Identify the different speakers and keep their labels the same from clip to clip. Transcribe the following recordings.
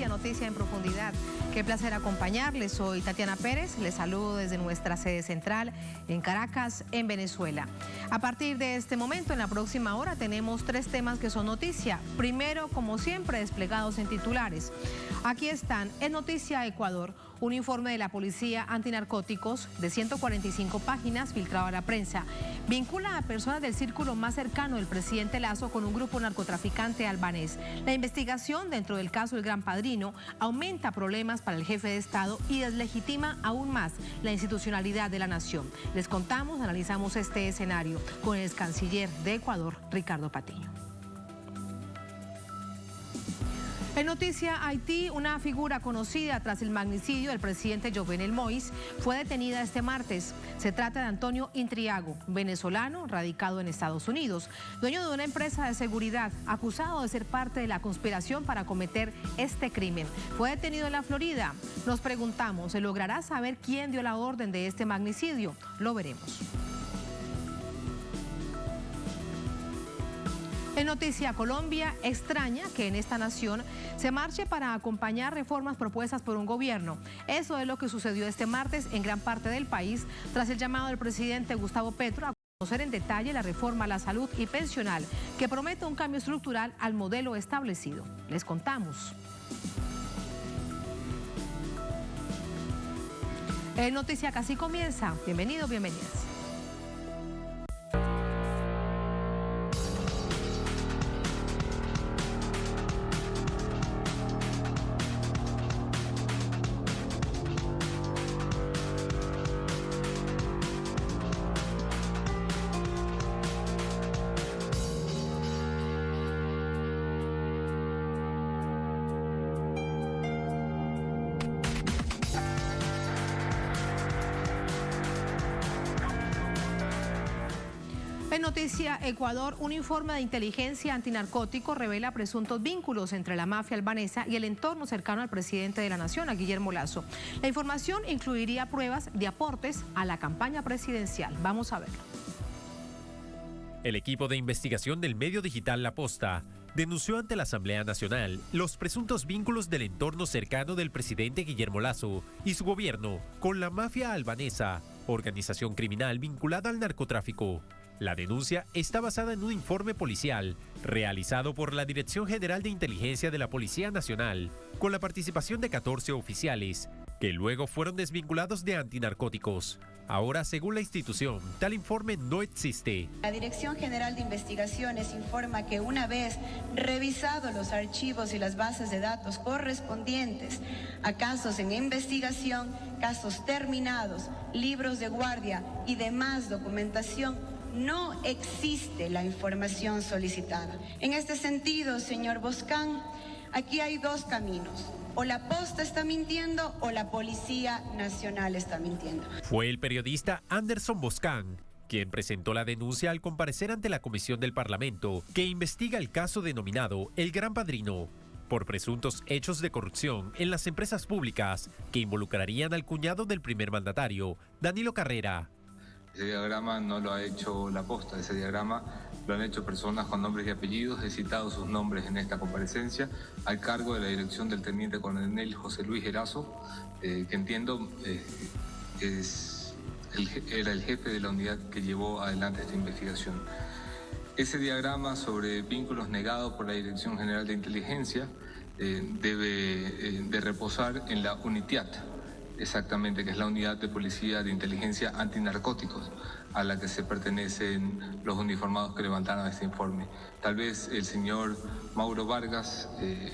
Speaker 1: noticia en profundidad. Qué placer acompañarles. Soy Tatiana Pérez, les saludo desde nuestra sede central en Caracas, en Venezuela. A partir de este momento, en la próxima hora, tenemos 3 temas que son noticia. Primero, como siempre, desplegados en titulares. Aquí están, en Noticia Ecuador, un informe de la Policía Antinarcóticos de 145 páginas filtrado a la prensa. Vincula a personas del círculo más cercano del presidente Lazo con un grupo narcotraficante albanés. La investigación dentro del caso del Gran Padrino aumenta problemas para el jefe de Estado y deslegitima aún más la institucionalidad de la nación. Les contamos, analizamos este escenario con el ex canciller de Ecuador, Ricardo Patiño. En Noticia Haití, una figura conocida tras el magnicidio del presidente Jovenel Moïse fue detenida este martes. Se trata de Antonio Intriago, venezolano radicado en Estados Unidos, dueño de una empresa de seguridad, acusado de ser parte de la conspiración para cometer este crimen. Fue detenido en la Florida. Nos preguntamos, ¿se logrará saber quién dio la orden de este magnicidio? Lo veremos. En Noticia Colombia, extraña que en esta nación se marche para acompañar reformas propuestas por un gobierno. Eso es lo que sucedió este martes en gran parte del país tras el llamado del presidente Gustavo Petro a conocer en detalle la reforma a la salud y pensional que promete un cambio estructural al modelo establecido. Les contamos. En Noticia Casi comienza. Bienvenidos, bienvenidas. En Noticia Ecuador, un informe de inteligencia antinarcótico revela presuntos vínculos entre la mafia albanesa y el entorno cercano al presidente de la nación, a Guillermo Lazo. La información incluiría pruebas de aportes a la campaña presidencial. Vamos a verlo.
Speaker 2: El equipo de investigación del medio digital La Posta denunció ante la Asamblea Nacional los presuntos vínculos del entorno cercano del presidente Guillermo Lazo y su gobierno con la mafia albanesa, organización criminal vinculada al narcotráfico. La denuncia está basada en un informe policial realizado por la Dirección General de Inteligencia de la Policía Nacional, con la participación de 14 oficiales, que luego fueron desvinculados de antinarcóticos. Ahora, según la institución, tal informe no existe.
Speaker 3: La Dirección General de Investigaciones informa que una vez revisados los archivos y las bases de datos correspondientes a casos en investigación, casos terminados, libros de guardia y demás documentación, no existe la información solicitada. En este sentido, señor Boscán, aquí hay 2 caminos. O la Posta está mintiendo o la Policía Nacional está mintiendo.
Speaker 2: Fue el periodista Anderson Boscán quien presentó la denuncia al comparecer ante la Comisión del Parlamento que investiga el caso denominado El Gran Padrino por presuntos hechos de corrupción en las empresas públicas que involucrarían al cuñado del primer mandatario, Danilo Carrera.
Speaker 4: Ese diagrama no lo ha hecho La Posta, ese diagrama lo han hecho personas con nombres y apellidos, he citado sus nombres en esta comparecencia, al cargo de la dirección del teniente coronel José Luis Erazo, que entiendo era el jefe de la unidad que llevó adelante esta investigación. Ese diagrama sobre vínculos negados por la Dirección General de Inteligencia debe de reposar en la UNITIAT, exactamente, que es la Unidad de Policía de Inteligencia Antinarcóticos, a la que se pertenecen los uniformados que levantaron este informe. Tal vez el señor Mauro Vargas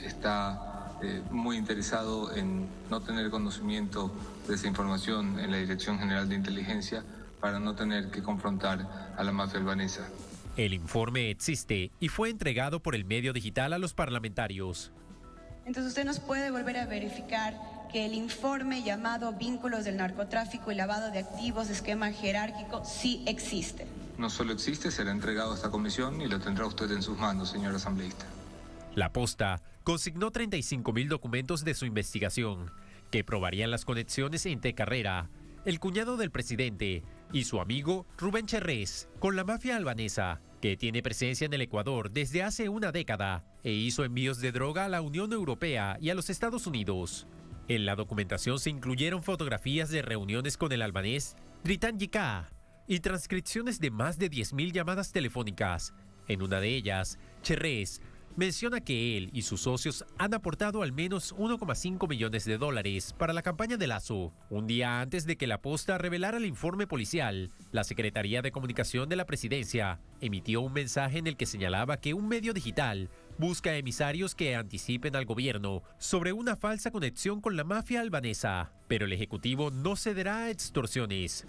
Speaker 4: está muy interesado en no tener conocimiento de esa información en la Dirección General de Inteligencia para no tener que confrontar a la mafia albanesa.
Speaker 2: El informe existe y fue entregado por el medio digital a los parlamentarios.
Speaker 3: Entonces usted nos puede volver a verificar que el informe llamado Vínculos del Narcotráfico y Lavado de Activos, Esquema Jerárquico, sí existe.
Speaker 4: No solo existe, será entregado a esta comisión y lo tendrá usted en sus manos, señor asambleísta.
Speaker 2: La Posta consignó 35.000 documentos de su investigación que probarían las conexiones entre Carrera, el cuñado del presidente, y su amigo Rubén Cherrés con la mafia albanesa, que tiene presencia en el Ecuador desde hace una década e hizo envíos de droga a la Unión Europea y a los Estados Unidos. En la documentación se incluyeron fotografías de reuniones con el albanés Dritan Yika y transcripciones de más de 10.000 llamadas telefónicas. En una de ellas, Cherrés menciona que él y sus socios han aportado al menos 1,5 millones de dólares para la campaña de Lasso. Un día antes de que la Posta revelara el informe policial, la Secretaría de Comunicación de la Presidencia emitió un mensaje en el que señalaba que un medio digital busca emisarios que anticipen al gobierno sobre una falsa conexión con la mafia albanesa, pero el Ejecutivo no cederá a extorsiones.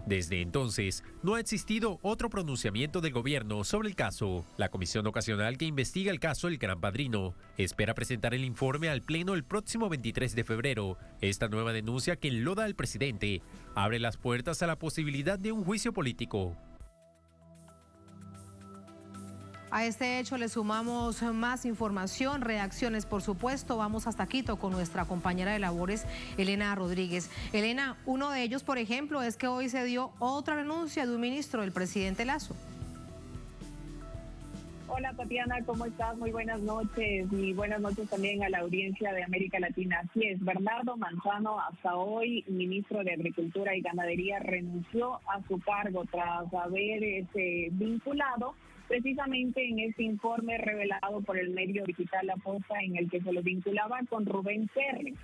Speaker 2: Desde entonces, no ha existido otro pronunciamiento del gobierno sobre el caso. La comisión ocasional que investiga el caso El Gran Padrino espera presentar el informe al Pleno el próximo 23 de febrero. Esta nueva denuncia que enloda al presidente abre las puertas a la posibilidad de un juicio político.
Speaker 1: A este hecho le sumamos más información, reacciones, por supuesto. Vamos hasta Quito con nuestra compañera de labores, Elena Rodríguez. Elena, uno de ellos, por ejemplo, es que hoy se dio otra renuncia de un ministro del presidente Lasso.
Speaker 5: Hola Tatiana, ¿cómo estás? Muy buenas noches y buenas noches también a la audiencia de América Latina. Así es, Bernardo Manzano, hasta hoy ministro de Agricultura y Ganadería, renunció a su cargo tras haber vinculado precisamente en este informe revelado por el medio digital La Posta, en el que se lo vinculaba con Rubén Serri.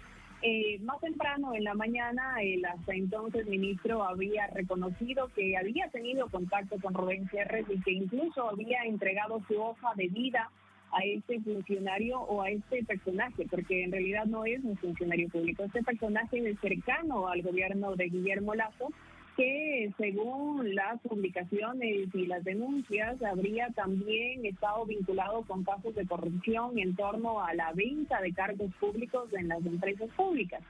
Speaker 5: Más temprano en la mañana, el hasta entonces ministro había reconocido que había tenido contacto con Rubén Serri y que incluso había entregado su hoja de vida a este funcionario o a este personaje, porque en realidad no es un funcionario público. Este personaje es cercano al gobierno de Guillermo Lasso, que según las publicaciones y las denuncias habría también estado vinculado con casos de corrupción en torno a la venta de cargos públicos en las empresas públicas.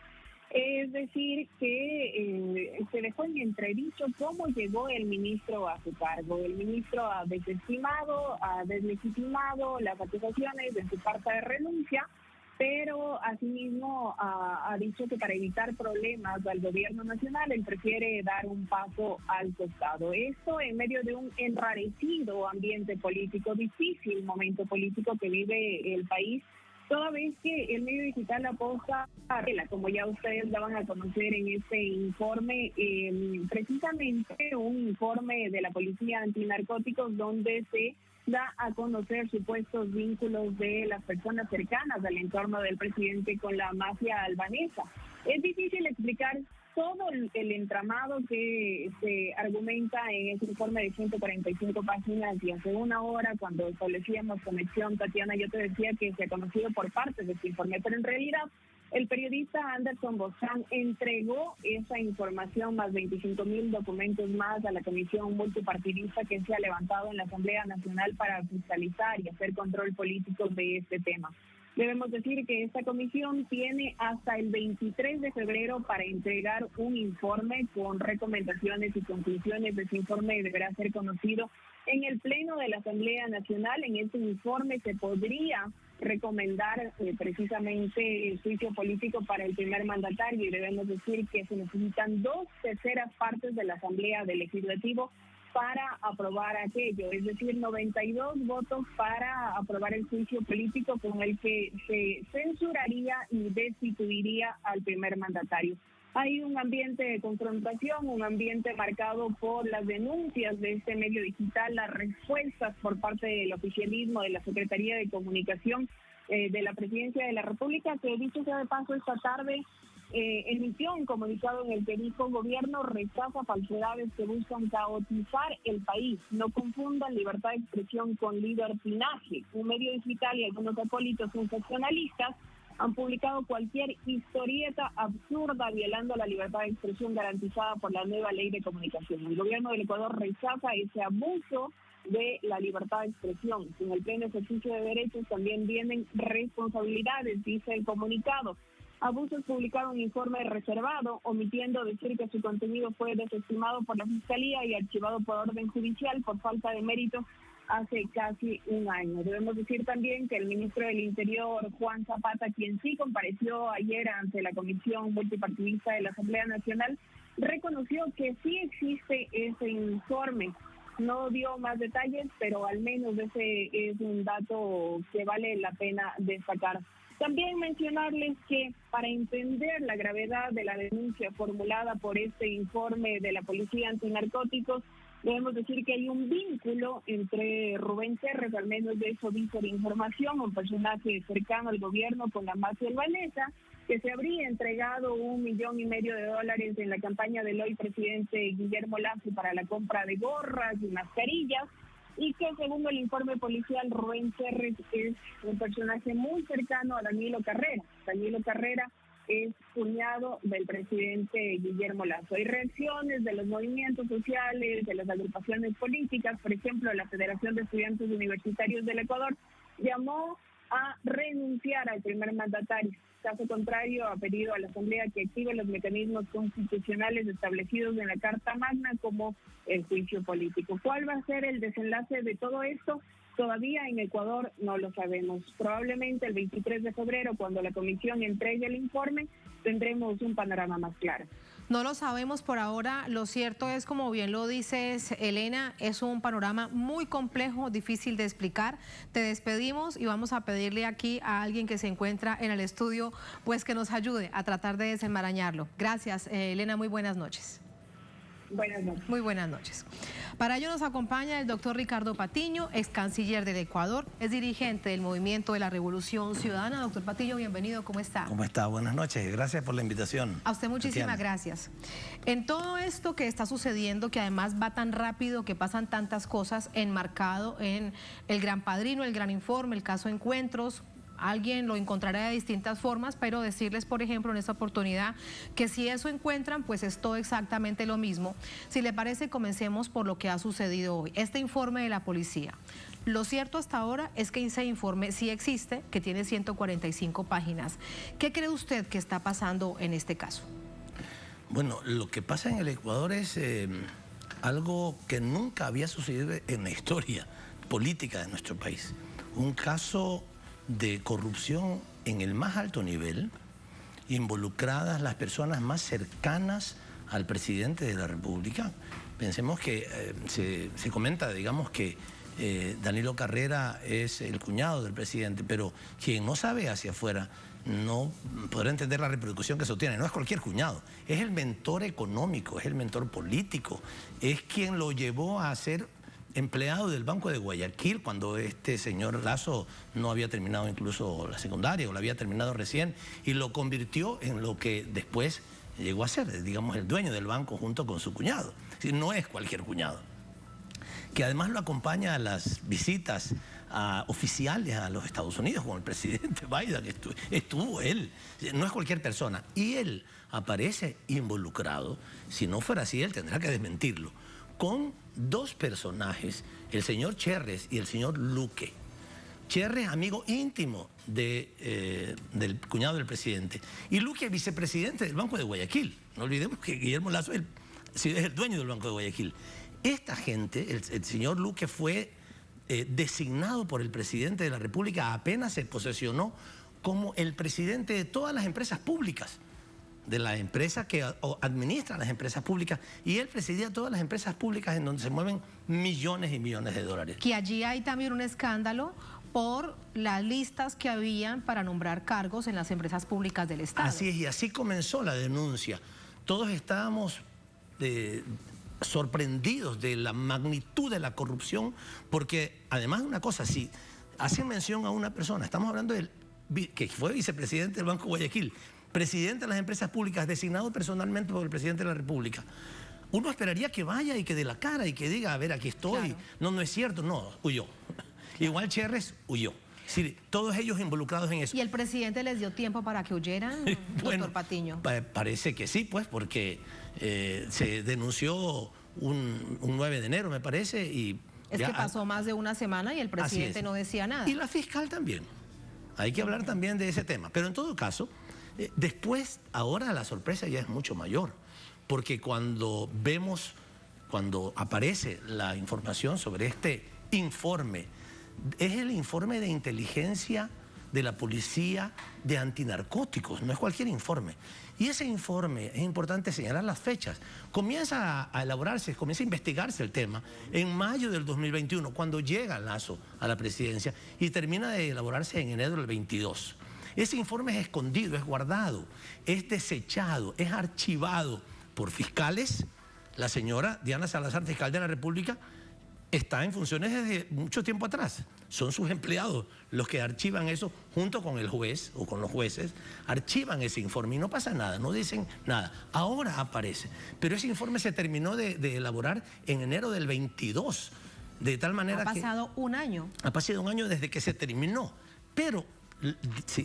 Speaker 5: Es decir, que se dejó en entredicho cómo llegó el ministro a su cargo. El ministro ha desestimado, ha deslegitimado las acusaciones de su carta de renuncia, pero asimismo ha dicho que para evitar problemas al gobierno nacional, él prefiere dar un paso al costado. Esto en medio de un enrarecido ambiente político, difícil momento político que vive el país, toda vez que el medio digital La Posta, como ya ustedes la van a conocer en este informe, precisamente un informe de la Policía Antinarcóticos donde se da a conocer supuestos vínculos de las personas cercanas al entorno del presidente con la mafia albanesa. Es difícil explicar todo el entramado que se argumenta en ese informe de 145 páginas, y hace una hora cuando establecíamos conexión, Tatiana, yo te decía que se ha conocido por partes de este informe, pero en realidad el periodista Anderson Bozán entregó esa información más 25.000 documentos más a la comisión multipartidista que se ha levantado en la Asamblea Nacional para fiscalizar y hacer control político de este tema. Debemos decir que esta comisión tiene hasta el 23 de febrero para entregar un informe con recomendaciones y conclusiones. Ese informe deberá ser conocido en el Pleno de la Asamblea Nacional. En este informe se podría recomendar precisamente el juicio político para el primer mandatario, y debemos decir que se necesitan 2/3 partes de la Asamblea del Legislativo para aprobar aquello, es decir, 92 votos para aprobar el juicio político con el que se censuraría y destituiría al primer mandatario. Hay un ambiente de confrontación, un ambiente marcado por las denuncias de este medio digital, las respuestas por parte del oficialismo, de la Secretaría de Comunicación de la Presidencia de la República, que dicho sea de paso esta tarde emitió un comunicado en el que dijo: gobierno rechaza falsedades que buscan caotizar el país, no confundan libertad de expresión con libertinaje. Un medio digital y algunos acólitos sensacionalistas han publicado cualquier historieta absurda violando la libertad de expresión garantizada por la nueva ley de comunicación. El gobierno del Ecuador rechaza ese abuso de la libertad de expresión. En el pleno ejercicio de derechos también vienen responsabilidades, dice el comunicado. Abusos publicaron un informe reservado, omitiendo decir que su contenido fue desestimado por la Fiscalía y archivado por orden judicial por falta de mérito hace casi un año. Debemos decir también que el ministro del Interior, Juan Zapata, quien sí compareció ayer ante la Comisión Multipartidista de la Asamblea Nacional, reconoció que sí existe ese informe. No dio más detalles, pero al menos ese es un dato que vale la pena destacar. También mencionarles que para entender la gravedad de la denuncia formulada por este informe de la Policía Antinarcóticos, debemos decir que hay un vínculo entre Rubén Cherres, al menos de eso dice la información, un personaje cercano al gobierno con la mafia albanesa, que se habría entregado $1,5 millones en la campaña del hoy presidente Guillermo Lasso para la compra de gorras y mascarillas, y que según el informe policial, Rubén Cherres es un personaje muy cercano a Danilo Carrera. Danilo Carrera es cuñado del presidente Guillermo Lasso. Hay reacciones de los movimientos sociales, de las agrupaciones políticas, por ejemplo, la Federación de Estudiantes Universitarios del Ecuador llamó a renunciar al primer mandatario. Caso contrario, ha pedido a la Asamblea que active los mecanismos constitucionales establecidos en la Carta Magna como el juicio político. ¿Cuál va a ser el desenlace de todo esto? Todavía en Ecuador no lo sabemos. Probablemente el 23 de febrero, cuando la comisión entregue el informe, tendremos un panorama más claro.
Speaker 1: No lo sabemos por ahora. Lo cierto es, como bien lo dices, Elena, es un panorama muy complejo, difícil de explicar. Te despedimos y vamos a pedirle aquí a alguien que se encuentra en el estudio, pues que nos ayude a tratar de desenmarañarlo. Gracias, Elena, muy buenas noches.
Speaker 5: Buenas noches.
Speaker 1: Muy buenas noches. Para ello nos acompaña el doctor Ricardo Patiño, ex canciller del Ecuador, es dirigente del Movimiento de la Revolución Ciudadana. Doctor Patiño, bienvenido, ¿cómo está?
Speaker 6: ¿Cómo está? Buenas noches, gracias por la invitación.
Speaker 1: A usted muchísimas gracias. En todo esto que está sucediendo, que además va tan rápido, que pasan tantas cosas, enmarcado en el Gran Padrino, el Gran Informe, el caso Encuentros, alguien lo encontrará de distintas formas, pero decirles, por ejemplo, en esta oportunidad, que si eso encuentran, pues es todo exactamente lo mismo. Si le parece, comencemos por lo que ha sucedido hoy. Este informe de la policía. Lo cierto hasta ahora es que ese informe sí existe, que tiene 145 páginas. ¿Qué cree usted que está pasando en este caso?
Speaker 6: Bueno, lo que pasa en el Ecuador es algo que nunca había sucedido en la historia política de nuestro país. Un caso de corrupción en el más alto nivel, involucradas las personas más cercanas al presidente de la República. Pensemos que se comenta, digamos, que Danilo Carrera es el cuñado del presidente, pero quien no sabe hacia afuera no podrá entender la repercusión que eso tiene. No es cualquier cuñado, es el mentor económico, es el mentor político, es quien lo llevó a ser empleado del Banco de Guayaquil cuando este señor Lasso no había terminado incluso la secundaria o la había terminado recién, y lo convirtió en lo que después llegó a ser, digamos, el dueño del banco junto con su cuñado. No es cualquier cuñado, que además lo acompaña a las visitas oficiales a los Estados Unidos con el presidente Biden, que estuvo él, no es cualquier persona, y él aparece involucrado. Si no fuera así, él tendrá que desmentirlo, con dos personajes, el señor Cherres y el señor Luque. Cherres, amigo íntimo del cuñado del presidente, y Luque, vicepresidente del Banco de Guayaquil. No olvidemos que Guillermo Lasso es el dueño del Banco de Guayaquil. Esta gente, el señor Luque fue designado por el presidente de la República, apenas se posesionó, como el presidente de todas las empresas públicas, de la empresa que administra las empresas públicas, y él presidía todas las empresas públicas en donde se mueven millones y millones de dólares.
Speaker 1: Que allí hay también un escándalo por las listas que habían para nombrar cargos en las empresas públicas del Estado.
Speaker 6: Así es, y así comenzó la denuncia. Todos estábamos sorprendidos de la magnitud de la corrupción, porque además de una cosa, si hacen mención a una persona, estamos hablando del que fue vicepresidente del Banco Guayaquil, presidente de las empresas públicas, designado personalmente por el presidente de la República, uno esperaría que vaya y que dé la cara y que diga, a ver, aquí estoy. Claro. No, no es cierto, no, huyó. Igual Cherres huyó. Sí, todos ellos involucrados en eso.
Speaker 1: ¿Y el presidente les dio tiempo para que huyeran,
Speaker 6: bueno,
Speaker 1: doctor Patiño?
Speaker 6: Parece que sí, pues, porque se denunció un 9 de enero, me parece, y...
Speaker 1: Es que pasó más de una semana y el presidente no decía nada.
Speaker 6: Y la fiscal también. Hay que hablar también de ese tema. Pero en todo caso, después, ahora la sorpresa ya es mucho mayor, porque cuando aparece la información sobre este informe, es el informe de inteligencia de la Policía de Antinarcóticos, no es cualquier informe. Y ese informe, es importante señalar las fechas, comienza a elaborarse, comienza a investigarse el tema en mayo del 2021, cuando llega Lasso a la presidencia, y termina de elaborarse en enero del 22. Ese informe es escondido, es guardado, es desechado, es archivado por fiscales. La señora Diana Salazar, fiscal de la República, está en funciones desde mucho tiempo atrás. Son sus empleados los que archivan eso junto con el juez o con los jueces, archivan ese informe y no pasa nada, no dicen nada. Ahora aparece. Pero ese informe se terminó de elaborar en enero del 22, de tal manera que...
Speaker 1: Ha pasado un año.
Speaker 6: Ha pasado un año desde que se terminó, pero...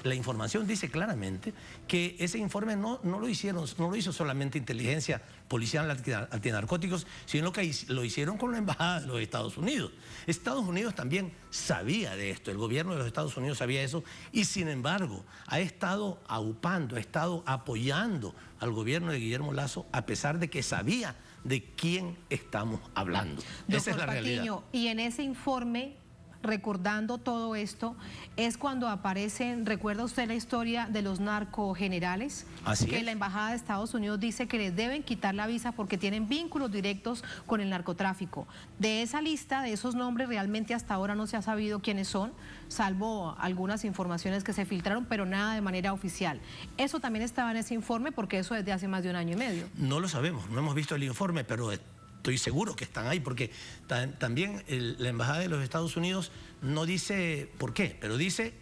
Speaker 6: la información dice claramente que ese informe no lo hizo solamente inteligencia policial antinarcóticos, sino que lo hicieron con la embajada de los Estados Unidos. Estados Unidos también sabía de esto, el gobierno de los Estados Unidos sabía eso, y sin embargo ha estado aupando, ha estado apoyando al gobierno de Guillermo Lasso, a pesar de que sabía de quién estamos hablando. Esa es la realidad.
Speaker 1: Y en ese informe, recordando todo esto, es cuando aparecen, ¿recuerda usted la historia de los narcogenerales?
Speaker 6: Así
Speaker 1: que
Speaker 6: es.
Speaker 1: La Embajada de Estados Unidos dice que les deben quitar la visa porque tienen vínculos directos con el narcotráfico. De esa lista, de esos nombres, realmente hasta ahora no se ha sabido quiénes son, salvo algunas informaciones que se filtraron, pero nada de manera oficial. Eso también estaba en ese informe, porque eso es de hace más de un año y medio.
Speaker 6: No lo sabemos, no hemos visto el informe, pero estoy seguro que están ahí, porque también la Embajada de los Estados Unidos no dice por qué, pero dice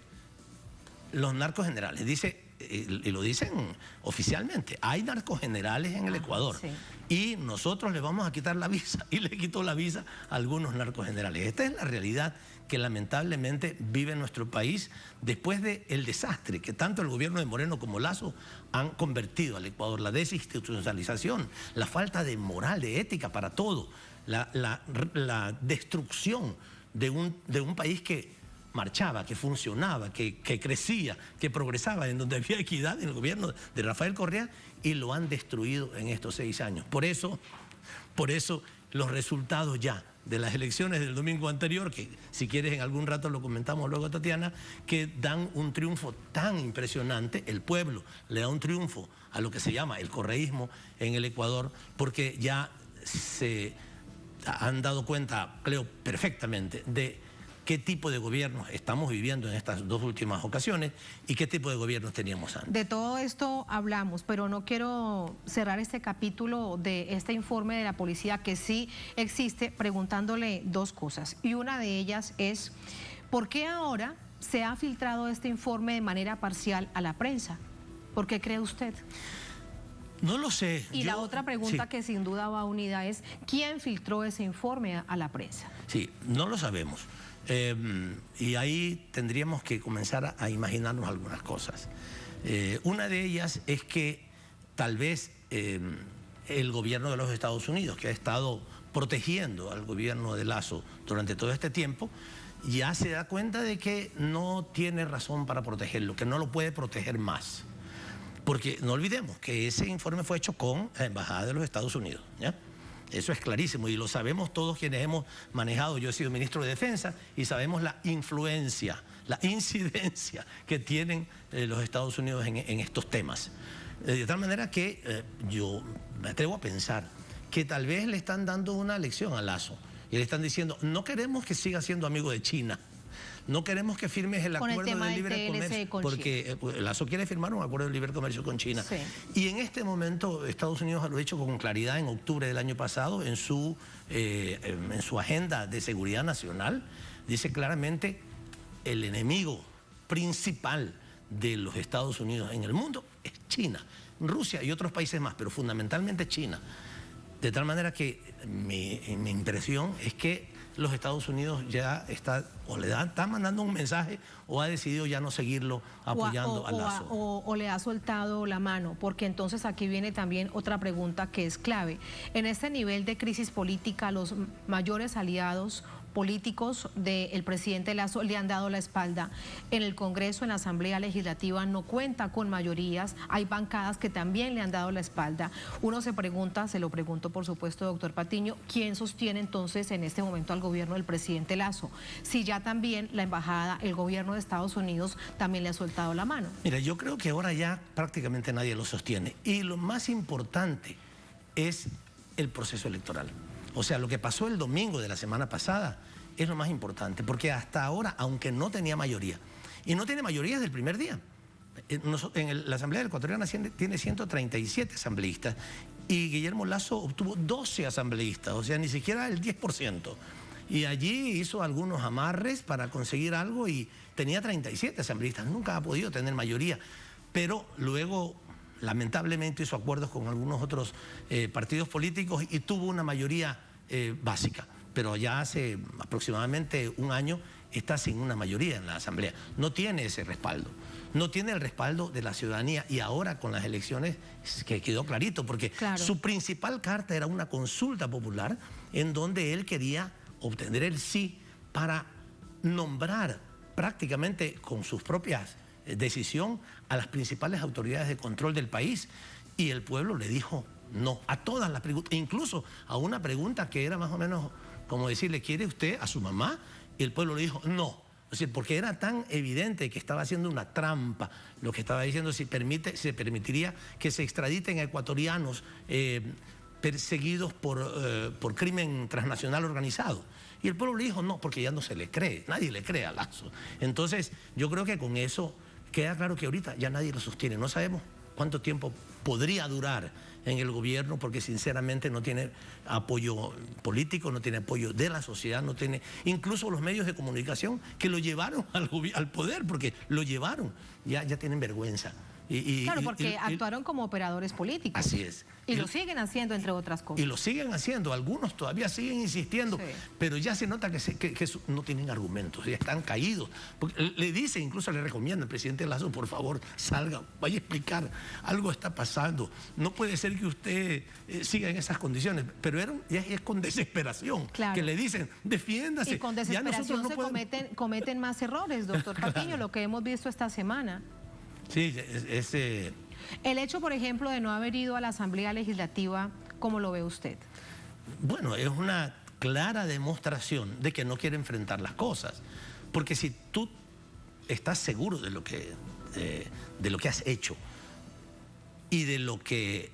Speaker 6: los narcogenerales, dice, y lo dicen oficialmente, hay narcogenerales en el Ecuador,
Speaker 1: sí.
Speaker 6: Y nosotros le vamos a quitar la visa, y le quitó la visa a algunos narcogenerales. Esta es la realidad que lamentablemente vive nuestro país después del desastre que tanto el gobierno de Moreno como Lasso han convertido al Ecuador, la desinstitucionalización, la falta de moral, de ética para todo, la destrucción de un país que marchaba, que funcionaba, que crecía, que progresaba, en donde había equidad en el gobierno de Rafael Correa, y lo han destruido en estos 6 años. Por eso los resultados ya de las elecciones del domingo anterior, que si quieres en algún rato lo comentamos luego, Tatiana, que dan un triunfo tan impresionante, el pueblo le da un triunfo a lo que se llama el correísmo en el Ecuador, porque ya se han dado cuenta, creo, perfectamente de qué tipo de gobierno estamos viviendo en estas 2 últimas ocasiones y qué tipo de gobiernos teníamos antes.
Speaker 1: De todo esto hablamos, pero no quiero cerrar este capítulo de este informe de la policía, que sí existe, preguntándole 2 cosas. Y una de ellas es, ¿por qué ahora se ha filtrado este informe de manera parcial a la prensa? ¿Por qué cree usted?
Speaker 6: No lo sé.
Speaker 1: Y la otra pregunta, sí, que sin duda va unida, es ¿quién filtró ese informe a la prensa?
Speaker 6: Sí, no lo sabemos. Y ahí tendríamos que comenzar a imaginarnos algunas cosas. Una de ellas es que tal vez el gobierno de los Estados Unidos, que ha estado protegiendo al gobierno de Lasso durante todo este tiempo, ya se da cuenta de que no tiene razón para protegerlo, que no lo puede proteger más. Porque no olvidemos que ese informe fue hecho con la Embajada de los Estados Unidos, ¿ya? Eso es clarísimo y lo sabemos todos quienes hemos manejado. Yo he sido ministro de Defensa y sabemos la influencia, la incidencia que tienen los Estados Unidos en estos temas. De tal manera que yo me atrevo a pensar que tal vez le están dando una lección a Lasso y le están diciendo, no queremos que siga siendo amigo de China. No queremos que firmes el acuerdo de libre comercio, porque Lasso quiere firmar un acuerdo de libre comercio con China.
Speaker 1: Sí.
Speaker 6: Y en este momento Estados Unidos lo ha hecho con claridad en octubre del año pasado en su agenda de seguridad nacional. Dice claramente el enemigo principal de los Estados Unidos en el mundo es China, Rusia y otros países más, pero fundamentalmente China. De tal manera que mi impresión es que los Estados Unidos ya está mandando un mensaje o ha decidido ya no seguirlo apoyando a Lasso.
Speaker 1: O le ha soltado la mano, porque entonces aquí viene también otra pregunta que es clave. En este nivel de crisis política, los mayores aliados políticos del presidente Lasso le han dado la espalda. En el Congreso, en la Asamblea Legislativa, no cuenta con mayorías. Hay bancadas que también le han dado la espalda. Uno se pregunta, se lo pregunto por supuesto, doctor Patiño, ¿quién sostiene entonces en este momento al gobierno del presidente Lasso? Si ya también la embajada, el gobierno de Estados Unidos también le ha soltado la mano.
Speaker 6: Mira, yo creo que ahora ya prácticamente nadie lo sostiene. Y lo más importante es el proceso electoral. O sea, lo que pasó el domingo de la semana pasada es lo más importante, porque hasta ahora, aunque no tenía mayoría, y no tiene mayoría desde el primer día, la Asamblea Ecuatoriana tiene 137 asambleístas y Guillermo Lasso obtuvo 12 asambleístas, o sea, ni siquiera el 10%. Y allí hizo algunos amarres para conseguir algo y tenía 37 asambleístas, nunca ha podido tener mayoría, pero luego lamentablemente hizo acuerdos con algunos otros partidos políticos y tuvo una mayoría básica, pero ya hace aproximadamente un año está sin una mayoría en la Asamblea. No tiene ese respaldo, no tiene el respaldo de la ciudadanía y ahora con las elecciones que quedó clarito, porque su principal carta era una consulta popular en donde él quería obtener el sí para nombrar prácticamente con sus propias decisión a las principales autoridades de control del país y el pueblo le dijo no a todas las preguntas, incluso a una pregunta que era más o menos como decirle, ¿quiere usted a su mamá? Y el pueblo le dijo no, es decir, porque era tan evidente que estaba haciendo una trampa, lo que estaba diciendo se permitiría que se extraditen a ecuatorianos perseguidos por crimen transnacional organizado. Y el pueblo le dijo no, porque ya no se le cree, nadie le cree a Lasso. Entonces yo creo que con eso queda claro que ahorita ya nadie lo sostiene. No sabemos cuánto tiempo podría durar en el gobierno porque sinceramente no tiene apoyo político, no tiene apoyo de la sociedad, no tiene incluso los medios de comunicación que lo llevaron al poder porque lo llevaron, ya tienen vergüenza.
Speaker 1: Claro, porque actuaron como operadores políticos.
Speaker 6: Así es.
Speaker 1: Y lo siguen haciendo, entre otras cosas.
Speaker 6: Y lo siguen haciendo, algunos todavía siguen insistiendo, pero ya se nota que no tienen argumentos, ya están caídos. Porque le dice, incluso le recomienda al presidente Lasso, por favor, salga, vaya a explicar, algo está pasando. No puede ser que usted siga en esas condiciones, pero ya es con desesperación, que le dicen, defiéndase.
Speaker 1: Y con desesperación cometen más errores, doctor Patiño, lo que hemos visto esta semana.
Speaker 6: Sí,
Speaker 1: El hecho, por ejemplo, de no haber ido a la Asamblea Legislativa, ¿cómo lo ve usted?
Speaker 6: Bueno, es una clara demostración de que no quiere enfrentar las cosas. Porque si tú estás seguro de lo que has hecho y de lo que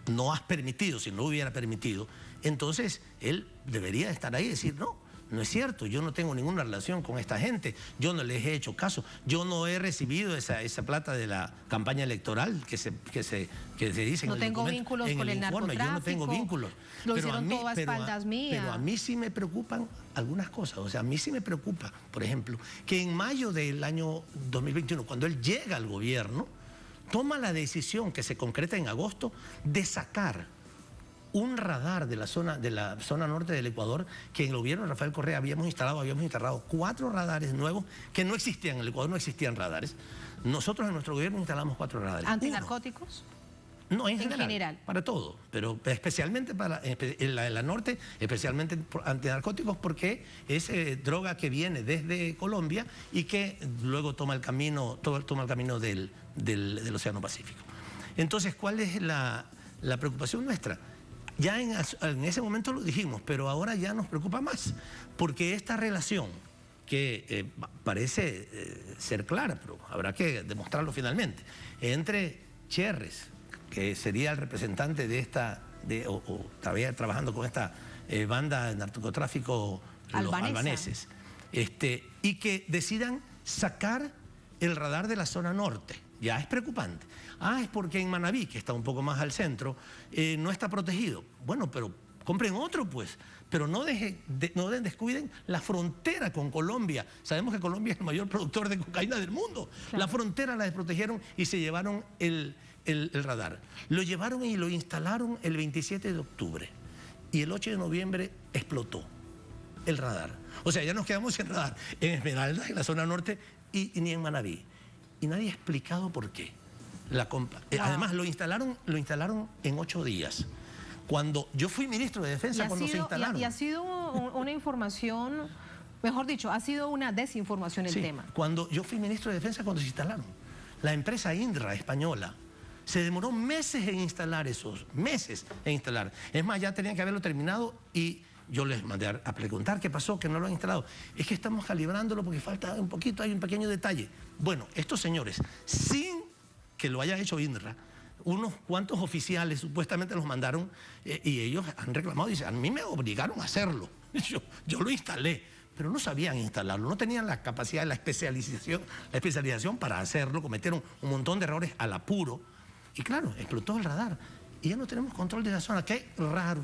Speaker 6: no has permitido, si no hubiera permitido, entonces él debería estar ahí y decir, no es cierto, yo no tengo ninguna relación con esta gente, yo no les he hecho caso, yo no he recibido esa plata de la campaña electoral que se dice
Speaker 1: no tengo vínculos con el narcotráfico,
Speaker 6: yo no tengo vínculos.
Speaker 1: Lo hicieron todo a espaldas mías.
Speaker 6: Pero a mí sí me preocupan algunas cosas, o sea, a mí sí me preocupa, por ejemplo, que en mayo del año 2021, cuando él llega al gobierno, toma la decisión que se concreta en agosto de sacar un radar de la zona norte del Ecuador que en el gobierno de Rafael Correa habíamos instalado 4 radares nuevos que no existían. En el Ecuador no existían radares. Nosotros en nuestro gobierno instalamos 4 radares.
Speaker 1: ¿Antinarcóticos?
Speaker 6: No, en general. Para todo, pero especialmente para la norte, especialmente antinarcóticos porque es droga que viene desde Colombia y que luego toma el camino del Océano Pacífico. Entonces, ¿cuál es la preocupación nuestra? Ya en ese momento lo dijimos, pero ahora ya nos preocupa más, porque esta relación que parece ser clara, pero habrá que demostrarlo finalmente, entre Cherres, que sería el representante de todavía trabajando con esta banda de narcotráfico, los albaneses, y que decidan sacar el radar de la zona norte. Ya es preocupante. Es porque en Manabí, que está un poco más al centro, no está protegido. Bueno, pero compren otro, pues. Pero no descuiden la frontera con Colombia. Sabemos que Colombia es el mayor productor de cocaína del mundo. Claro. La frontera la desprotegieron y se llevaron el radar. Lo llevaron y lo instalaron el 27 de octubre. Y el 8 de noviembre explotó el radar. O sea, ya nos quedamos sin radar en Esmeralda, en la zona norte, y ni en Manabí. Y nadie ha explicado por qué. Además, lo instalaron en 8 días. Cuando yo fui ministro de Defensa, cuando se instalaron.
Speaker 1: Y ha sido una información, mejor dicho, ha sido una desinformación el tema.
Speaker 6: Cuando yo fui ministro de Defensa, cuando se instalaron. La empresa Indra española se demoró meses en instalar esos, meses en instalar. Es más, ya tenían que haberlo terminado y yo les mandé a preguntar qué pasó, que no lo han instalado. Es que estamos calibrándolo porque falta un poquito, hay un pequeño detalle. Bueno, estos señores, sin que lo haya hecho Indra, unos cuantos oficiales supuestamente los mandaron y ellos han reclamado, dicen, a mí me obligaron a hacerlo. Yo lo instalé, pero no sabían instalarlo, no tenían la capacidad, la especialización para hacerlo, cometieron un montón de errores al apuro y claro, explotó el radar y ya no tenemos control de la zona. Qué raro,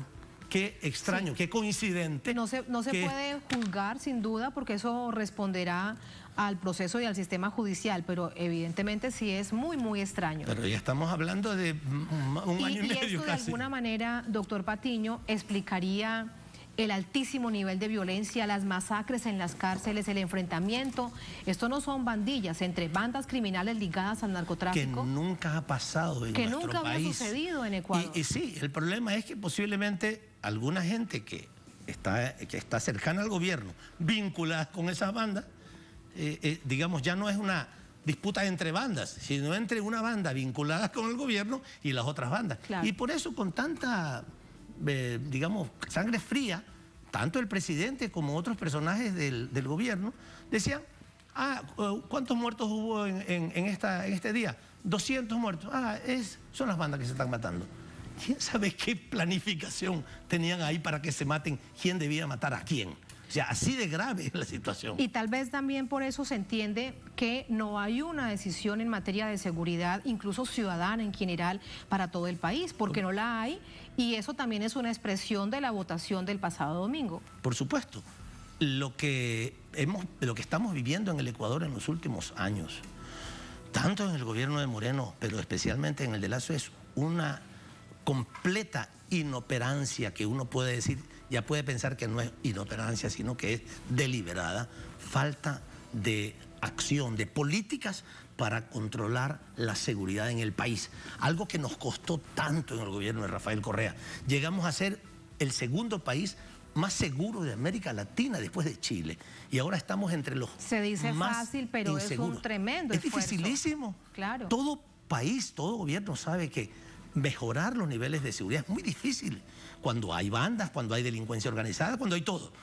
Speaker 6: qué extraño, qué coincidente.
Speaker 1: No se puede juzgar sin duda porque eso responderá al proceso y al sistema judicial, pero evidentemente sí es muy, muy extraño.
Speaker 6: Pero ya estamos hablando de un año y medio
Speaker 1: esto
Speaker 6: casi.
Speaker 1: De alguna manera, doctor Patiño, explicaría el altísimo nivel de violencia, las masacres en las cárceles, el enfrentamiento. Esto no son bandillas entre bandas criminales ligadas al narcotráfico.
Speaker 6: Que nunca ha pasado en nuestro país.
Speaker 1: Que nunca había sucedido en Ecuador.
Speaker 6: Y sí, el problema es que posiblemente alguna gente que está cercana al gobierno, vinculada con esas bandas, digamos, ya no es una disputa entre bandas, sino entre una banda vinculada con el gobierno y las otras bandas.
Speaker 1: Claro.
Speaker 6: Y por eso con tanta, digamos, sangre fría, tanto el presidente como otros personajes del gobierno decían, ¿cuántos muertos hubo en este día? 200 muertos. Son las bandas que se están matando. ¿Quién sabe qué planificación tenían ahí para que se maten? ¿Quién debía matar a quién? O sea, así de grave es la situación.
Speaker 1: Y tal vez también por eso se entiende que no hay una decisión en materia de seguridad, incluso ciudadana en general, para todo el país, porque no la hay, y eso también es una expresión de la votación del pasado domingo.
Speaker 6: Por supuesto. Lo que estamos viviendo en el Ecuador en los últimos años, tanto en el gobierno de Moreno, pero especialmente en el de Lasso, es una completa inoperancia que uno puede decir, ya puede pensar que no es inoperancia, sino que es deliberada, falta de acción, de políticas para controlar la seguridad en el país. Algo que nos costó tanto en el gobierno de Rafael Correa. Llegamos a ser el segundo país más seguro de América Latina después de Chile. Y ahora estamos entre los
Speaker 1: Se dice
Speaker 6: más
Speaker 1: fácil, pero
Speaker 6: inseguros.
Speaker 1: es un tremendo
Speaker 6: esfuerzo.
Speaker 1: esfuerzo.
Speaker 6: Es dificilísimo.
Speaker 1: Claro.
Speaker 6: Todo país, todo gobierno sabe que mejorar los niveles de seguridad es muy difícil cuando hay bandas, cuando hay delincuencia organizada, cuando hay todo.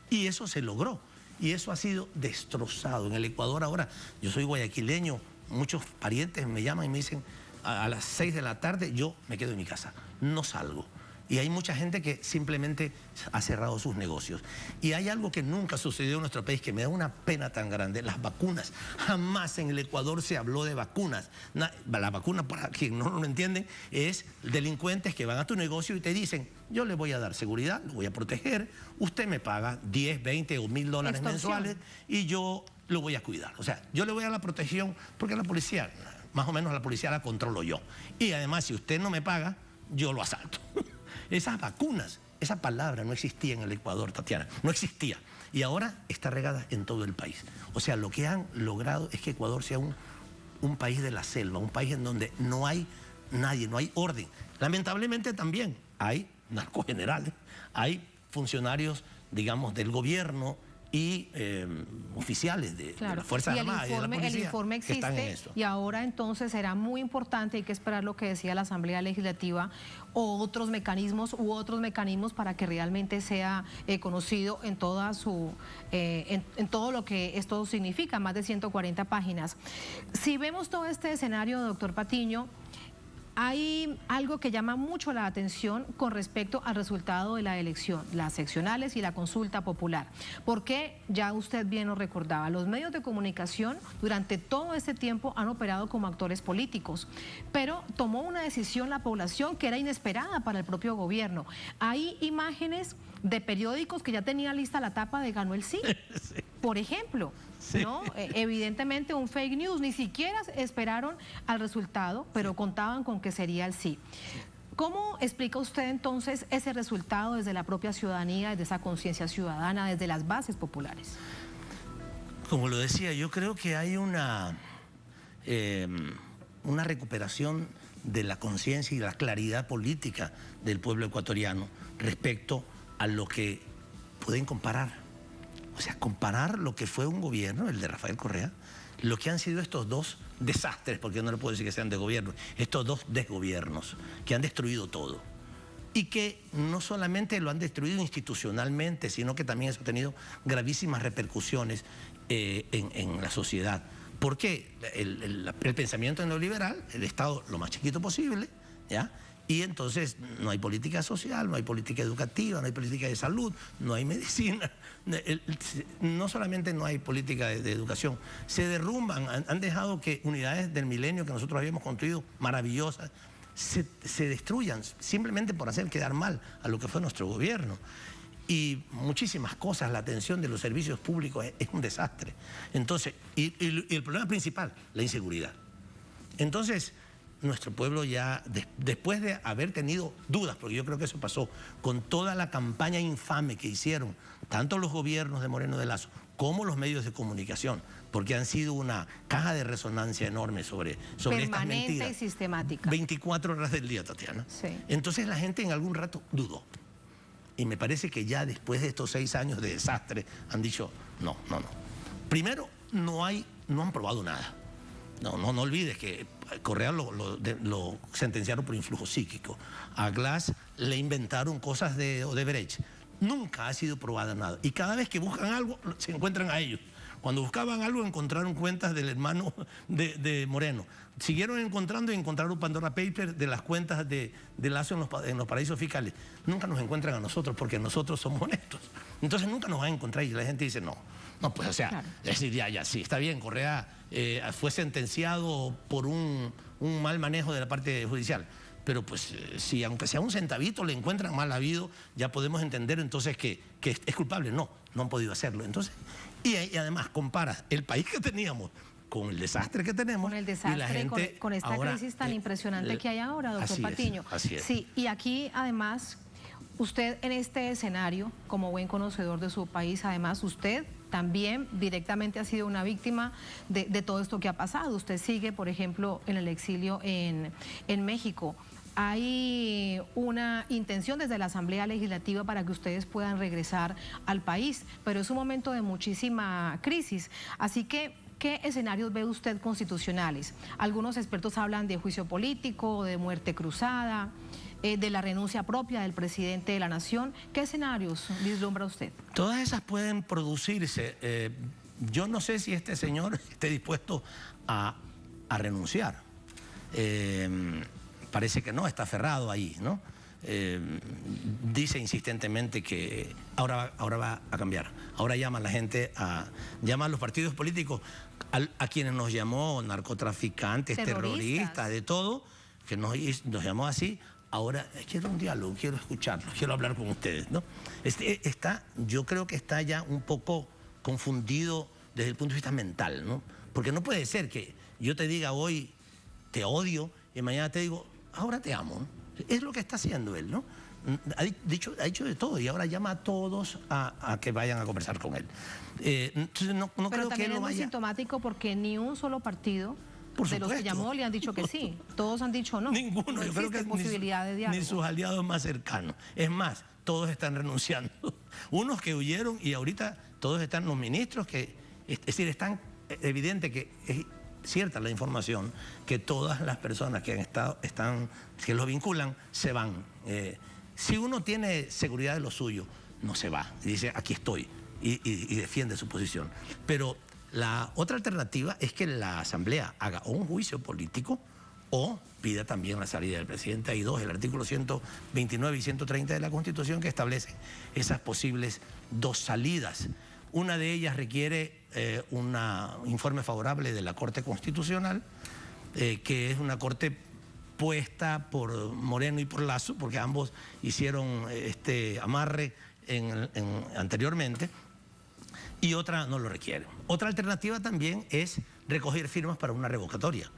Speaker 6: Y eso se logró. Y eso ha sido destrozado. En el Ecuador ahora, yo soy guayaquileño, muchos parientes me llaman y me dicen, a las 6 de la tarde yo me quedo en mi casa, no salgo. Y hay mucha gente que simplemente ha cerrado sus negocios. Y hay algo que nunca sucedió en nuestro país, que me da una pena tan grande, las vacunas. Jamás en el Ecuador se habló de vacunas. La vacuna, para quien no lo entienden, es delincuentes que van a tu negocio y te dicen, yo le voy a dar seguridad, lo voy a proteger, usted me paga 10, 20 o $1000 mensuales y yo lo voy a cuidar. O sea, yo le voy a la protección porque la policía, más o menos la policía la controlo yo. Y además, si usted no me paga, yo lo asalto. Esas vacunas, esa palabra no existía en el Ecuador, Tatiana, no existía. Y ahora está regada en todo el país. O sea, lo que han logrado es que Ecuador sea un país de la selva, un país en donde no hay nadie, no hay orden. Lamentablemente también hay narcogenerales, hay funcionarios, digamos, del gobierno y oficiales de las Fuerzas Armadas y de la policía.
Speaker 1: El informe
Speaker 6: existe, que están en eso.
Speaker 1: Y ahora entonces será muy importante, hay que esperar lo que decía la Asamblea Legislativa o otros mecanismos para que realmente sea conocido en toda en todo lo que esto significa, más de 140 páginas. Si vemos todo este escenario, doctor Patiño, hay algo que llama mucho la atención con respecto al resultado de la elección, las seccionales y la consulta popular. Porque ya usted bien lo recordaba, los medios de comunicación durante todo este tiempo han operado como actores políticos, pero tomó una decisión la población que era inesperada para el propio gobierno. Hay imágenes de periódicos que ya tenían lista la tapa de ganó el sí, por ejemplo. Sí. ¿No? Evidentemente un fake news, ni siquiera esperaron al resultado, pero contaban con que sería el sí. ¿Cómo explica usted entonces ese resultado desde la propia ciudadanía, desde esa conciencia ciudadana, desde las bases populares?
Speaker 6: Como lo decía, yo creo que hay una recuperación de la conciencia y la claridad política del pueblo ecuatoriano respecto a lo que pueden comparar. O sea, comparar lo que fue un gobierno, el de Rafael Correa, lo que han sido estos dos desastres, porque no le puedo decir que sean de gobierno, estos dos desgobiernos que han destruido todo. Y que no solamente lo han destruido institucionalmente, sino que también eso ha tenido gravísimas repercusiones en la sociedad. ¿Por qué? El pensamiento neoliberal, el Estado lo más chiquito posible, ¿ya? Y entonces no hay política social, no hay política educativa, no hay política de salud, no hay medicina. No solamente no hay política de educación, se derrumban, han dejado que unidades del milenio que nosotros habíamos construido, maravillosas, se destruyan simplemente por hacer quedar mal a lo que fue nuestro gobierno. Y muchísimas cosas, la atención de los servicios públicos es un desastre. Entonces, y el problema principal, la inseguridad. Entonces, nuestro pueblo ya, después de haber tenido dudas, porque yo creo que eso pasó con toda la campaña infame que hicieron, tanto los gobiernos de Moreno de Lazo como los medios de comunicación, porque han sido una caja de resonancia enorme sobre estas mentiras.
Speaker 1: Permanente y sistemática.
Speaker 6: 24 horas del día, Tatiana.
Speaker 1: Sí.
Speaker 6: Entonces la gente en algún rato dudó. Y me parece que ya después de estos 6 años de desastre han dicho, no. Primero, no han probado nada. No olvides que Correa lo sentenciaron por influjo psíquico. A Glass le inventaron cosas de Odebrecht. Nunca ha sido probada nada. Y cada vez que buscan algo, se encuentran a ellos. Cuando buscaban algo, encontraron cuentas del hermano de Moreno. Siguieron encontrando y encontraron Pandora Papers de las cuentas de Lazo en los paraísos fiscales. Nunca nos encuentran a nosotros porque nosotros somos honestos. Entonces nunca nos van a encontrar y la gente dice no, pues o sea, claro. Es decir, ya, sí, está bien, Correa fue sentenciado por un mal manejo de la parte judicial. Pero pues si aunque sea un centavito le encuentran mal habido, ya podemos entender entonces que es culpable. No han podido hacerlo. Entonces, y además comparas el país que teníamos con el desastre que tenemos.
Speaker 1: Con el desastre, y la gente con esta ahora, crisis tan impresionante que hay ahora, doctor Patiño.
Speaker 6: Así es.
Speaker 1: Sí, y aquí además, usted en este escenario, como buen conocedor de su país, además usted también directamente ha sido una víctima de todo esto que ha pasado. Usted sigue, por ejemplo, en el exilio en México. Hay una intención desde la Asamblea Legislativa para que ustedes puedan regresar al país, pero es un momento de muchísima crisis. Así que, ¿qué escenarios ve usted constitucionales? Algunos expertos hablan de juicio político, de muerte cruzada, de la renuncia propia del presidente de la Nación. ¿Qué escenarios vislumbra usted?
Speaker 6: Todas esas pueden producirse. Yo no sé si este señor esté dispuesto a renunciar. Parece que no, está aferrado ahí, ¿no? Dice insistentemente que ahora va a cambiar. Ahora llama a la gente, llama a los partidos políticos, a quienes nos llamó narcotraficantes, terroristas, de todo, que nos llamó así. Ahora quiero un diálogo, quiero escucharlos, quiero hablar con ustedes, ¿no? Yo creo que está ya un poco confundido desde el punto de vista mental, ¿no? Porque no puede ser que yo te diga hoy te odio y mañana te digo ahora te amo, ¿no? Es lo que está haciendo él, ¿no? Ha dicho de todo y ahora llama a todos a que vayan a conversar con él. Entonces no
Speaker 1: pero
Speaker 6: creo
Speaker 1: también
Speaker 6: que
Speaker 1: es muy sintomático porque ni un solo partido de los que llamó le han dicho que sí. Todos han dicho no.
Speaker 6: Ninguno.
Speaker 1: No
Speaker 6: yo creo que
Speaker 1: posibilidad de diálogo.
Speaker 6: Ni sus aliados más cercanos. Es más, todos están renunciando. Unos que huyeron y ahorita todos están los ministros que, es decir, están evidente que es cierta la información que todas las personas que han estado, que los vinculan, se van. Si uno tiene seguridad de lo suyo, no se va. Y dice, aquí estoy, y defiende su posición. Pero la otra alternativa es que la Asamblea haga o un juicio político o pida también la salida del presidente. Hay el artículo 129 y 130 de la Constitución que establecen esas posibles dos salidas. Una de ellas requiere un informe favorable de la Corte Constitucional, que es una corte puesta por Moreno y por Lazo, porque ambos hicieron este amarre anteriormente, y otra no lo requiere. Otra alternativa también es recoger firmas para una revocatoria,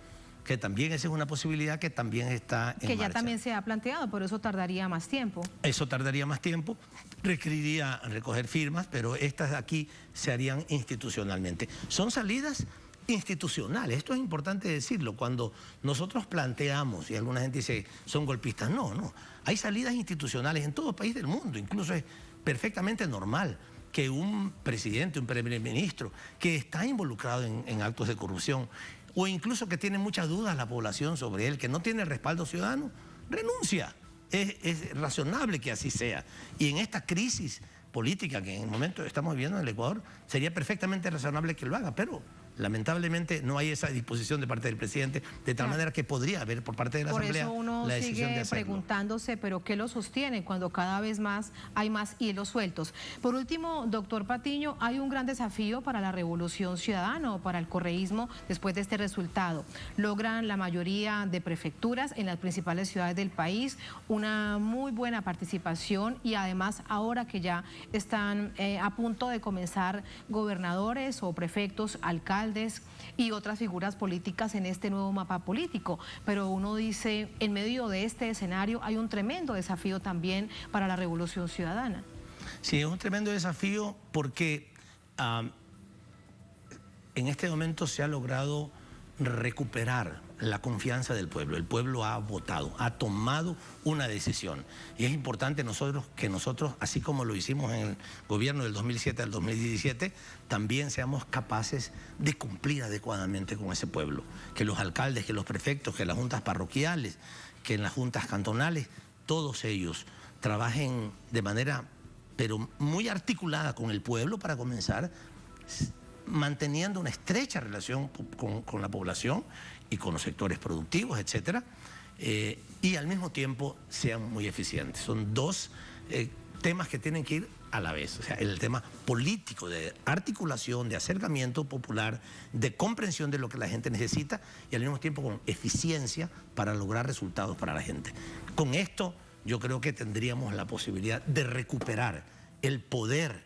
Speaker 6: que también esa es una posibilidad que también está en
Speaker 1: marcha. Que ya
Speaker 6: marcha.
Speaker 1: también se ha planteado, pero eso tardaría más tiempo.
Speaker 6: Eso tardaría más tiempo, requeriría recoger firmas, pero estas de aquí se harían institucionalmente. Son salidas institucionales. Esto es importante decirlo. Cuando nosotros planteamos, y alguna gente dice, son golpistas, no. Hay salidas institucionales en todo país del mundo. Incluso es perfectamente normal que un presidente, un primer ministro, que está involucrado en actos de corrupción, o incluso que tiene muchas dudas la población sobre él, que no tiene respaldo ciudadano, renuncia. Es razonable que así sea. Y en esta crisis política que en el momento estamos viviendo en el Ecuador, sería perfectamente razonable que lo haga, pero lamentablemente no hay esa disposición de parte del presidente, de tal manera que podría haber por parte de la Asamblea la decisión de hacerlo.
Speaker 1: Por eso uno sigue preguntándose, pero ¿qué lo sostiene cuando cada vez más hay más hilos sueltos? Por último, doctor Patiño, hay un gran desafío para la Revolución Ciudadana o para el correísmo después de este resultado. Logran la mayoría de prefecturas en las principales ciudades del país, una muy buena participación y además ahora que ya están a punto de comenzar gobernadores o prefectos, alcaldes y otras figuras políticas en este nuevo mapa político. Pero uno dice, en medio de este escenario hay un tremendo desafío también para la Revolución Ciudadana.
Speaker 6: Sí, es un tremendo desafío porque en este momento se ha logrado recuperar la confianza del pueblo. El pueblo ha votado, ha tomado una decisión. Y es importante que nosotros, así como lo hicimos en el gobierno del 2007 al 2017, también seamos capaces de cumplir adecuadamente con ese pueblo. Que los alcaldes, que los prefectos, que las juntas parroquiales, que en las juntas cantonales, todos ellos trabajen de manera, pero muy articulada con el pueblo para comenzar manteniendo una estrecha relación con la población y con los sectores productivos, etcétera, y al mismo tiempo sean muy eficientes. Son dos temas que tienen que ir a la vez. O sea, el tema político de articulación, de acercamiento popular, de comprensión de lo que la gente necesita y al mismo tiempo con eficiencia para lograr resultados para la gente. Con esto yo creo que tendríamos la posibilidad de recuperar el poder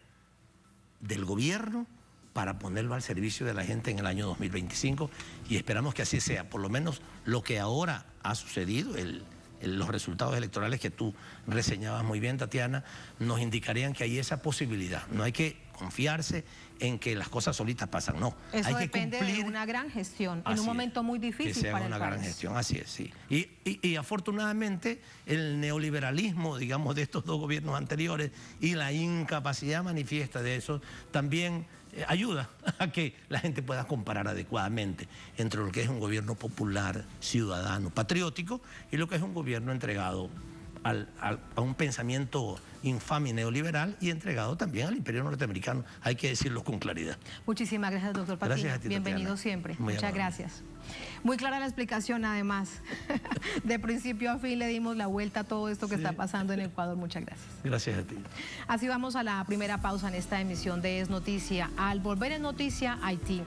Speaker 6: del gobierno para ponerlo al servicio de la gente en el año 2025 y esperamos que así sea. Por lo menos lo que ahora ha sucedido, los resultados electorales que tú reseñabas muy bien, Tatiana, nos indicarían que hay esa posibilidad. No hay que confiarse en que las cosas solitas pasan, no.
Speaker 1: Eso
Speaker 6: hay que
Speaker 1: depende
Speaker 6: cumplir,
Speaker 1: de una gran gestión, en un momento muy difícil
Speaker 6: que sea
Speaker 1: para el
Speaker 6: una
Speaker 1: país.
Speaker 6: gran gestión, así es, sí. Y afortunadamente el neoliberalismo, digamos, de estos dos gobiernos anteriores y la incapacidad manifiesta de eso también ayuda a que la gente pueda comparar adecuadamente entre lo que es un gobierno popular, ciudadano, patriótico y lo que es un gobierno entregado a un pensamiento infame y neoliberal y entregado también al imperio norteamericano. Hay que decirlo con claridad.
Speaker 1: Muchísimas gracias, doctor Patiño.
Speaker 6: Gracias a ti,
Speaker 1: bienvenido
Speaker 6: Tatiana.
Speaker 1: siempre.
Speaker 6: Muy
Speaker 1: Muchas
Speaker 6: amable.
Speaker 1: gracias. Muy clara la explicación, además. De principio a fin le dimos la vuelta a todo esto que está pasando en Ecuador. Muchas gracias.
Speaker 6: Gracias a ti.
Speaker 1: Así vamos a la primera pausa en esta emisión de Es Noticia. Al volver en Noticia, Haití.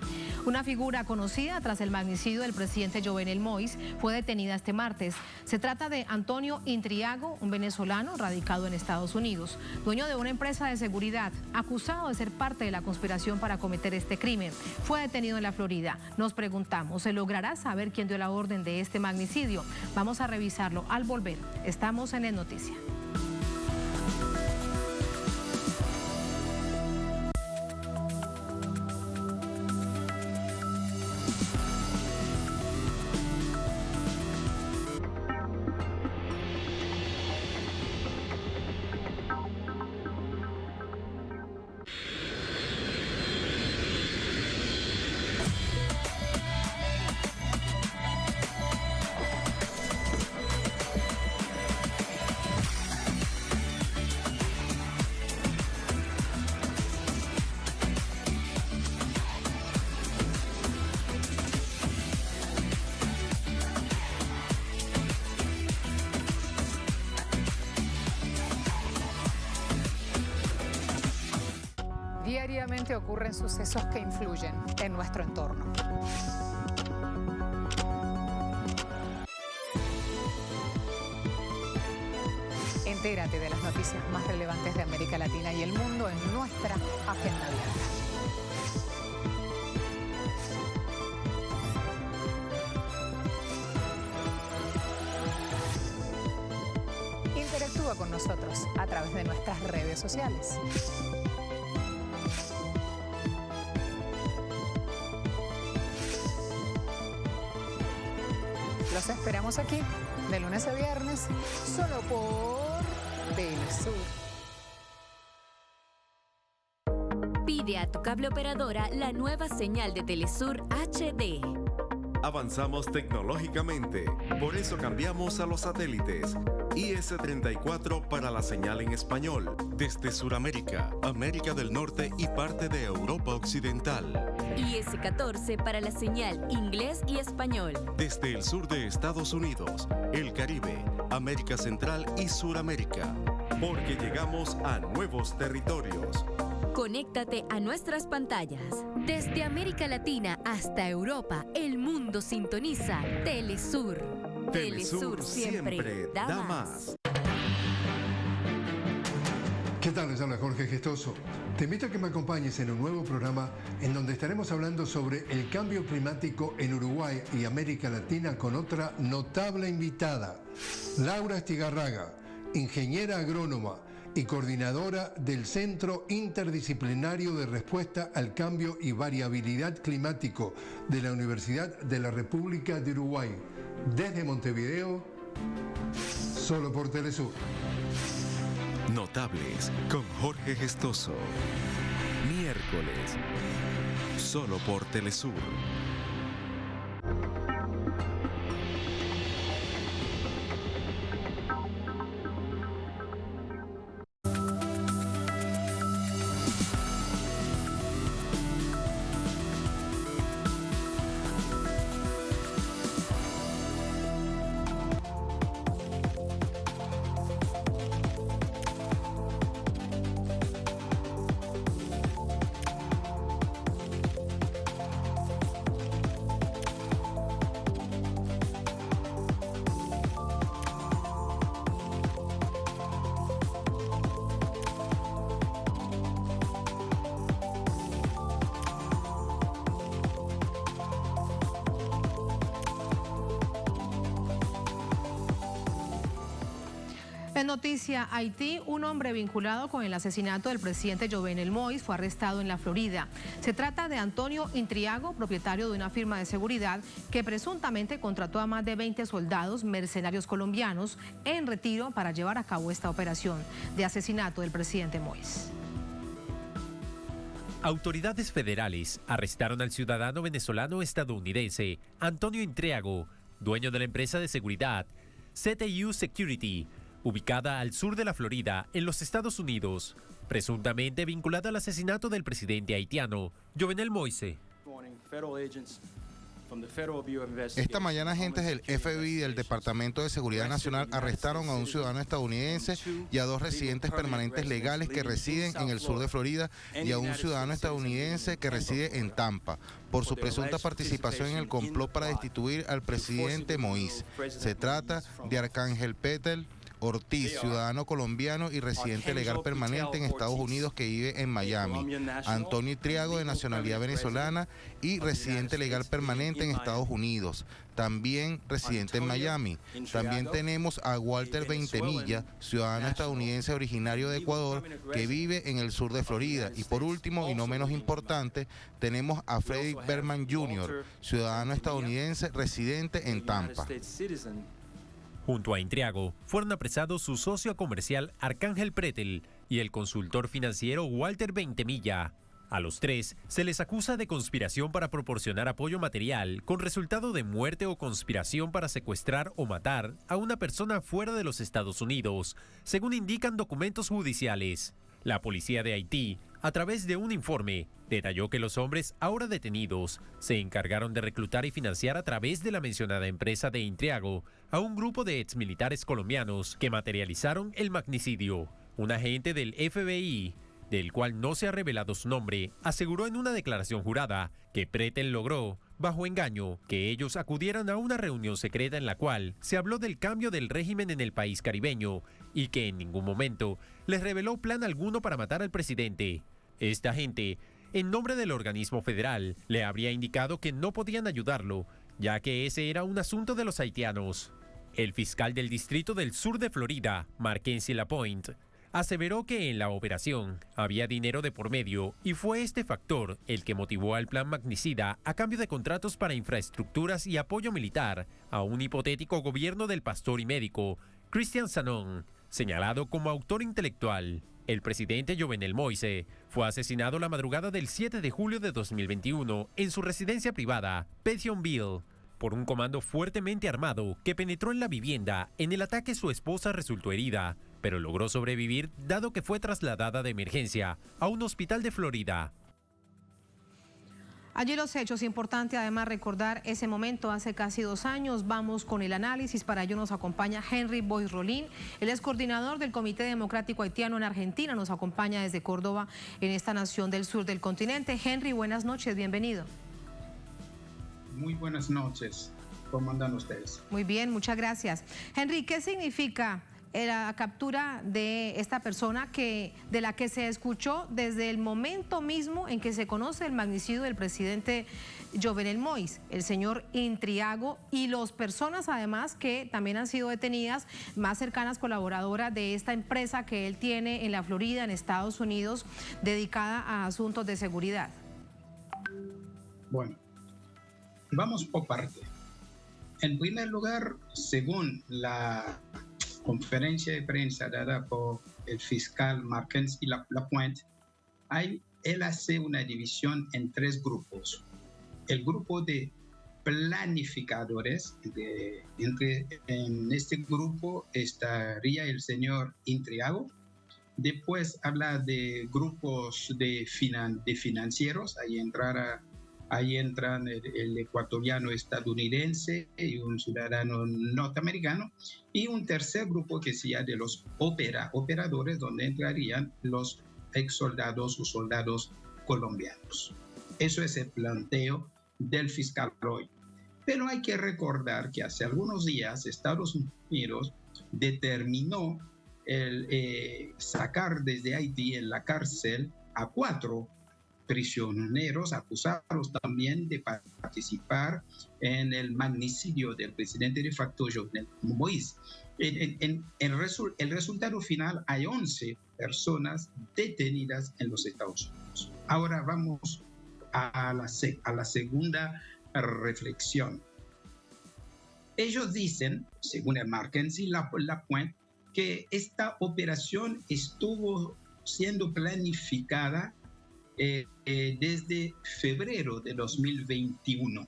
Speaker 1: Una figura conocida tras el magnicidio del presidente Jovenel Moïse fue detenida este martes. Se trata de Antonio Intriago, un venezolano radicado en Estados Unidos, dueño de una empresa de seguridad, acusado de ser parte de la conspiración para cometer este crimen. Fue detenido en la Florida. Nos preguntamos, ¿se logrará saber quién dio la orden de este magnicidio? Vamos a revisarlo al volver. Estamos en Es Noticia.
Speaker 7: Diariamente ocurren sucesos que influyen en nuestro entorno. Entérate de las noticias más relevantes de América Latina y el mundo en nuestra agenda diaria. Interactúa con nosotros a través de nuestras redes sociales. Los esperamos aquí, de lunes a viernes, solo por Telesur.
Speaker 8: Pide a tu cable operadora la nueva señal de Telesur HD.
Speaker 9: Avanzamos tecnológicamente, por eso cambiamos a los satélites. IS-34 para la señal en español, desde Sudamérica, América del Norte y parte de Europa Occidental.
Speaker 8: IS-14 para la señal inglés y español,
Speaker 9: desde el sur de Estados Unidos, el Caribe, América Central y Suramérica, porque llegamos a nuevos territorios.
Speaker 8: Conéctate a nuestras pantallas. Desde América Latina hasta Europa, el mundo sintoniza Telesur.
Speaker 9: Telesur siempre da más.
Speaker 10: ¿Qué tal? Les habla Jorge Gestoso. Te invito a que me acompañes en un nuevo programa en donde estaremos hablando sobre el cambio climático en Uruguay y América Latina con otra notable invitada, Laura Estigarraga, ingeniera agrónoma y coordinadora del Centro Interdisciplinario de Respuesta al Cambio y Variabilidad Climático de la Universidad de la República de Uruguay. Desde Montevideo, solo por Telesur.
Speaker 9: Notables con Jorge Gestoso. Miércoles, solo por Telesur.
Speaker 1: En noticia Haití, un hombre vinculado con el asesinato del presidente Jovenel Moïse fue arrestado en la Florida. Se trata de Antonio Intriago, propietario de una firma de seguridad que presuntamente contrató a más de 20 soldados mercenarios colombianos en retiro para llevar a cabo esta operación de asesinato del presidente Moïse.
Speaker 2: Autoridades federales arrestaron al ciudadano venezolano-estadounidense Antonio Intriago, dueño de la empresa de seguridad ZTU Security, ubicada al sur de la Florida, en los Estados Unidos, presuntamente vinculada al asesinato del presidente haitiano, Jovenel Moïse.
Speaker 11: Esta mañana agentes del FBI y del Departamento de Seguridad Nacional arrestaron a un ciudadano estadounidense y a 2 residentes permanentes legales que residen en el sur de Florida y a un ciudadano estadounidense que reside en Tampa por su presunta participación en el complot para destituir al presidente Moïse. Se trata de Arcángel Petel Ortiz, ciudadano colombiano y residente legal permanente en Estados Unidos que vive en Miami. Antonio Intriago, de nacionalidad venezolana y residente legal permanente en Estados Unidos, también residente en Miami. También tenemos a Walter Ventemilla, ciudadano estadounidense originario de Ecuador que vive en el sur de Florida. Y por último, y no menos importante, tenemos a Frederick Berman Jr., ciudadano estadounidense residente en Tampa.
Speaker 2: Junto a Intriago, fueron apresados su socio comercial Arcángel Pretel y el consultor financiero Walter Ventemilla. A los 3 se les acusa de conspiración para proporcionar apoyo material con resultado de muerte o conspiración para secuestrar o matar a una persona fuera de los Estados Unidos, según indican documentos judiciales. La policía de Haití, a través de un informe, detalló que los hombres ahora detenidos se encargaron de reclutar y financiar a través de la mencionada empresa de Intriago a un grupo de exmilitares colombianos que materializaron el magnicidio. Un agente del FBI, del cual no se ha revelado su nombre, aseguró en una declaración jurada que Pretel logró, bajo engaño, que ellos acudieran a una reunión secreta en la cual se habló del cambio del régimen en el país caribeño y que en ningún momento les reveló plan alguno para matar al presidente. Esta gente, en nombre del organismo federal, le habría indicado que no podían ayudarlo, ya que ese era un asunto de los haitianos. El fiscal del Distrito del Sur de Florida, Mackenzie Lapointe, aseveró que en la operación había dinero de por medio y fue este factor el que motivó al plan Magnicida a cambio de contratos para infraestructuras y apoyo militar a un hipotético gobierno del pastor y médico Christian Sanon, señalado como autor intelectual. El presidente Jovenel Moïse fue asesinado la madrugada del 7 de julio de 2021 en su residencia privada, Pétionville, por un comando fuertemente armado que penetró en la vivienda. En el ataque su esposa resultó herida, pero logró sobrevivir dado que fue trasladada de emergencia a un hospital de Florida.
Speaker 1: Allí los hechos, importante además recordar ese momento hace casi 2 años. Vamos con el análisis, para ello nos acompaña Henry Boyd Rolín, él es coordinador del Comité Democrático Haitiano en Argentina, nos acompaña desde Córdoba en esta nación del sur del continente. Henry, buenas noches, bienvenido.
Speaker 12: Muy buenas noches, ¿cómo andan ustedes?
Speaker 1: Muy bien, muchas gracias. Henry, ¿qué significa la captura de esta persona de la que se escuchó desde el momento mismo en que se conoce el magnicidio del presidente Jovenel Moïse, el señor Intriago, y las personas además que también han sido detenidas, más cercanas colaboradoras de esta empresa que él tiene en la Florida, en Estados Unidos, dedicada a asuntos de seguridad?
Speaker 12: Bueno, vamos por parte. En primer lugar, según la conferencia de prensa dada por el fiscal Mackenzie Lapointe, él hace una división en 3 grupos. El grupo de planificadores, en este grupo estaría el señor Intriago. Después habla de grupos de financieros, ahí entran el ecuatoriano estadounidense y un ciudadano norteamericano, y un tercer grupo que sería de los operadores, donde entrarían los ex soldados o soldados colombianos. Eso es el planteo del fiscal hoy. Pero hay que recordar que hace algunos días Estados Unidos determinó sacar desde Haití en la cárcel a 4 prisioneros acusados también de participar en el magnicidio del presidente de facto Jovenel Moïse. El resultado final, hay 11 personas detenidas en los Estados Unidos. Ahora vamos a la segunda reflexión. Ellos dicen, según el Mackenzie Lapointe, que esta operación estuvo siendo planificada desde febrero de 2021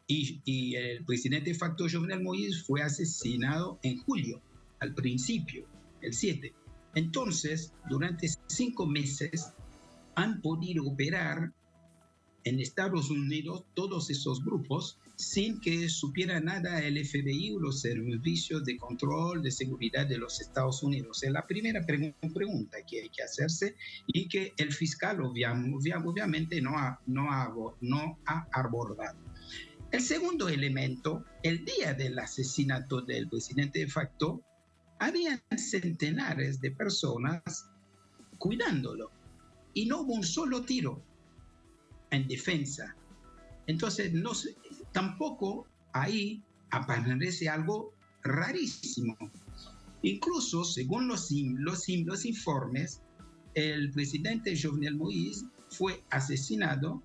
Speaker 12: y el presidente de facto Jovenel Moïse fue asesinado en julio, al principio, el 7. Entonces, durante 5 meses han podido operar en Estados Unidos todos esos grupos sin que supiera nada el FBI o los servicios de control de seguridad de los Estados Unidos. Es la primera pregunta que hay que hacerse y que el fiscal obviamente no ha abordado. El segundo elemento, el día del asesinato del presidente de facto, habían centenares de personas cuidándolo y no hubo un solo tiro en defensa. Entonces, tampoco ahí aparece algo rarísimo. Incluso, según los informes, el presidente Jovenel Moïse fue asesinado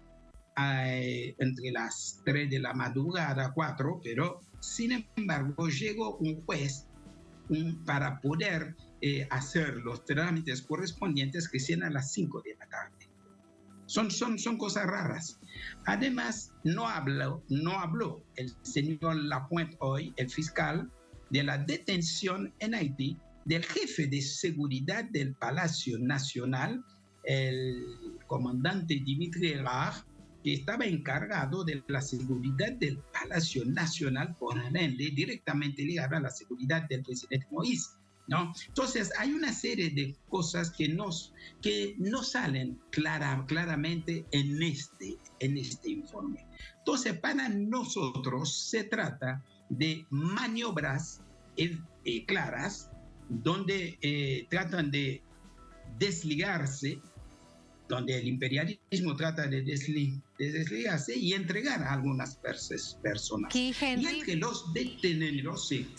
Speaker 12: entre las 3 de la madrugada, 4, pero sin embargo llegó un juez para poder hacer los trámites correspondientes que sean a las 5 de la tarde. Son cosas raras. Además, no habló el señor Lapointe hoy, el fiscal, de la detención en Haití del jefe de seguridad del Palacio Nacional, el comandante Dimitri Erard, que estaba encargado de la seguridad del Palacio Nacional, por ende directamente ligada a la seguridad del presidente Moïse, ¿no? Entonces, hay una serie de cosas que no salen claramente en este informe. Entonces, para nosotros se trata de maniobras claras, donde tratan de desligarse, donde el imperialismo trata de desligarse y entregar a algunas personas.
Speaker 1: Henry,
Speaker 12: y entre los detenidos,
Speaker 1: sí.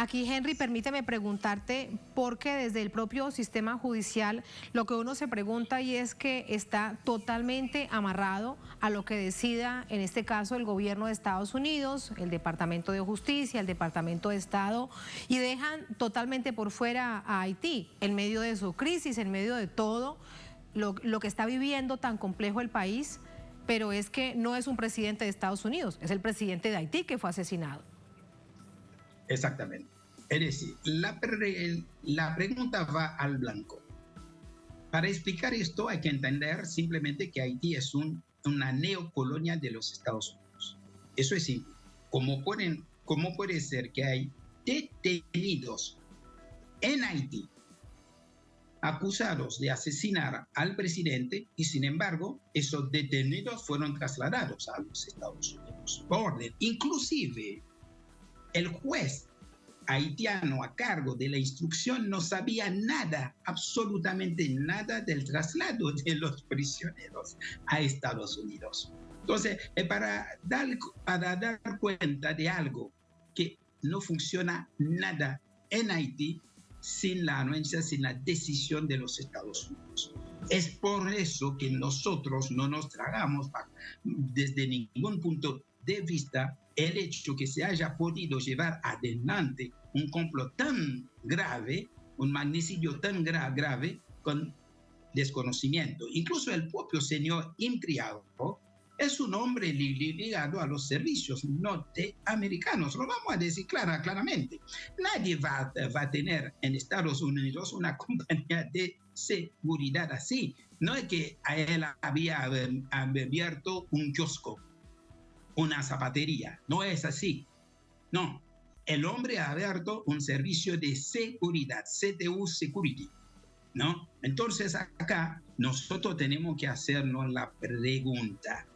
Speaker 1: Aquí, Henry, permíteme preguntarte, porque desde el propio sistema judicial lo que uno se pregunta y es que está totalmente amarrado a lo que decida, en este caso, el gobierno de Estados Unidos, el Departamento de Justicia, el Departamento de Estado, y dejan totalmente por fuera a Haití, en medio de su crisis, en medio de todo lo que está viviendo tan complejo el país, pero es que no es un presidente de Estados Unidos, es el presidente de Haití que fue asesinado.
Speaker 12: Exactamente. Es decir, la pregunta va al blanco. Para explicar esto hay que entender simplemente que Haití es una neocolonia de los Estados Unidos. Eso es simple. ¿Cómo puede ser que hay detenidos en Haití acusados de asesinar al presidente y sin embargo esos detenidos fueron trasladados a los Estados Unidos por orden? Inclusive el juez haitiano a cargo de la instrucción no sabía nada, absolutamente nada del traslado de los prisioneros a Estados Unidos. Entonces, para dar cuenta de algo que no funciona nada en Haití sin la anuencia, sin la decisión de los Estados Unidos. Es por eso que nosotros no nos tragamos desde ningún punto de vista el hecho que se haya podido llevar adelante un complot tan grave, un magnicidio tan grave con desconocimiento. Incluso el propio señor Imtriago es un hombre ligado a los servicios norteamericanos. Lo vamos a decir claramente. Nadie va a tener en Estados Unidos una compañía de seguridad así. No es que a él había abierto un kiosco, una zapatería. No es así. No. El hombre ha abierto un servicio de seguridad, CTU Security, ¿no? Entonces acá nosotros tenemos que hacernos la pregunta.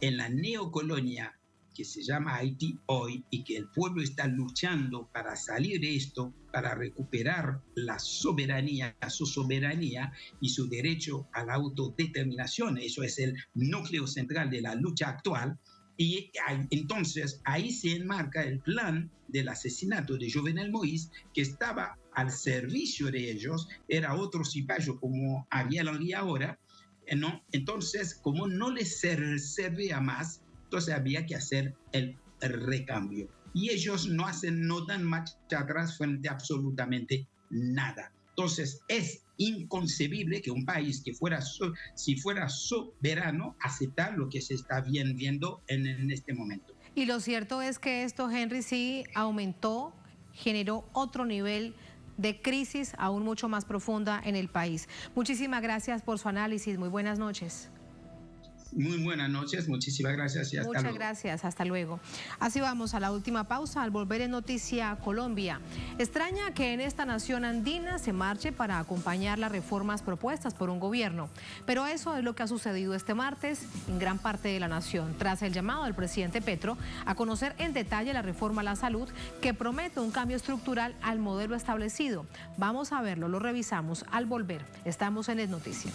Speaker 12: En la neocolonia que se llama Haití hoy y que el pueblo está luchando para salir de esto, para recuperar su soberanía y su derecho a la autodeterminación, eso es el núcleo central de la lucha actual. Y entonces ahí se enmarca el plan del asesinato de Jovenel Moïse, que estaba al servicio de ellos, era otro cipayo como Ariel Henry ahora, ¿no? Entonces, como no les servía más, entonces había que hacer el recambio. Y ellos no dan marcha atrás frente a absolutamente nada. Entonces, es inconcebible que un país que si fuera soberano aceptar lo que se está viendo en este momento.
Speaker 1: Y lo cierto es que esto, Henry, sí aumentó, generó otro nivel de crisis aún mucho más profunda en el país. Muchísimas gracias por su análisis. Muy buenas noches.
Speaker 12: Muy buenas noches, muchísimas gracias y hasta luego.
Speaker 1: Muchas gracias, hasta luego. Así vamos a la última pausa. Al volver en Noticia Colombia, extraña que en esta nación andina se marche para acompañar las reformas propuestas por un gobierno, pero eso es lo que ha sucedido este martes en gran parte de la nación, tras el llamado del presidente Petro a conocer en detalle la reforma a la salud que promete un cambio estructural al modelo establecido. Vamos a verlo, lo revisamos al volver. Estamos en el Noticia.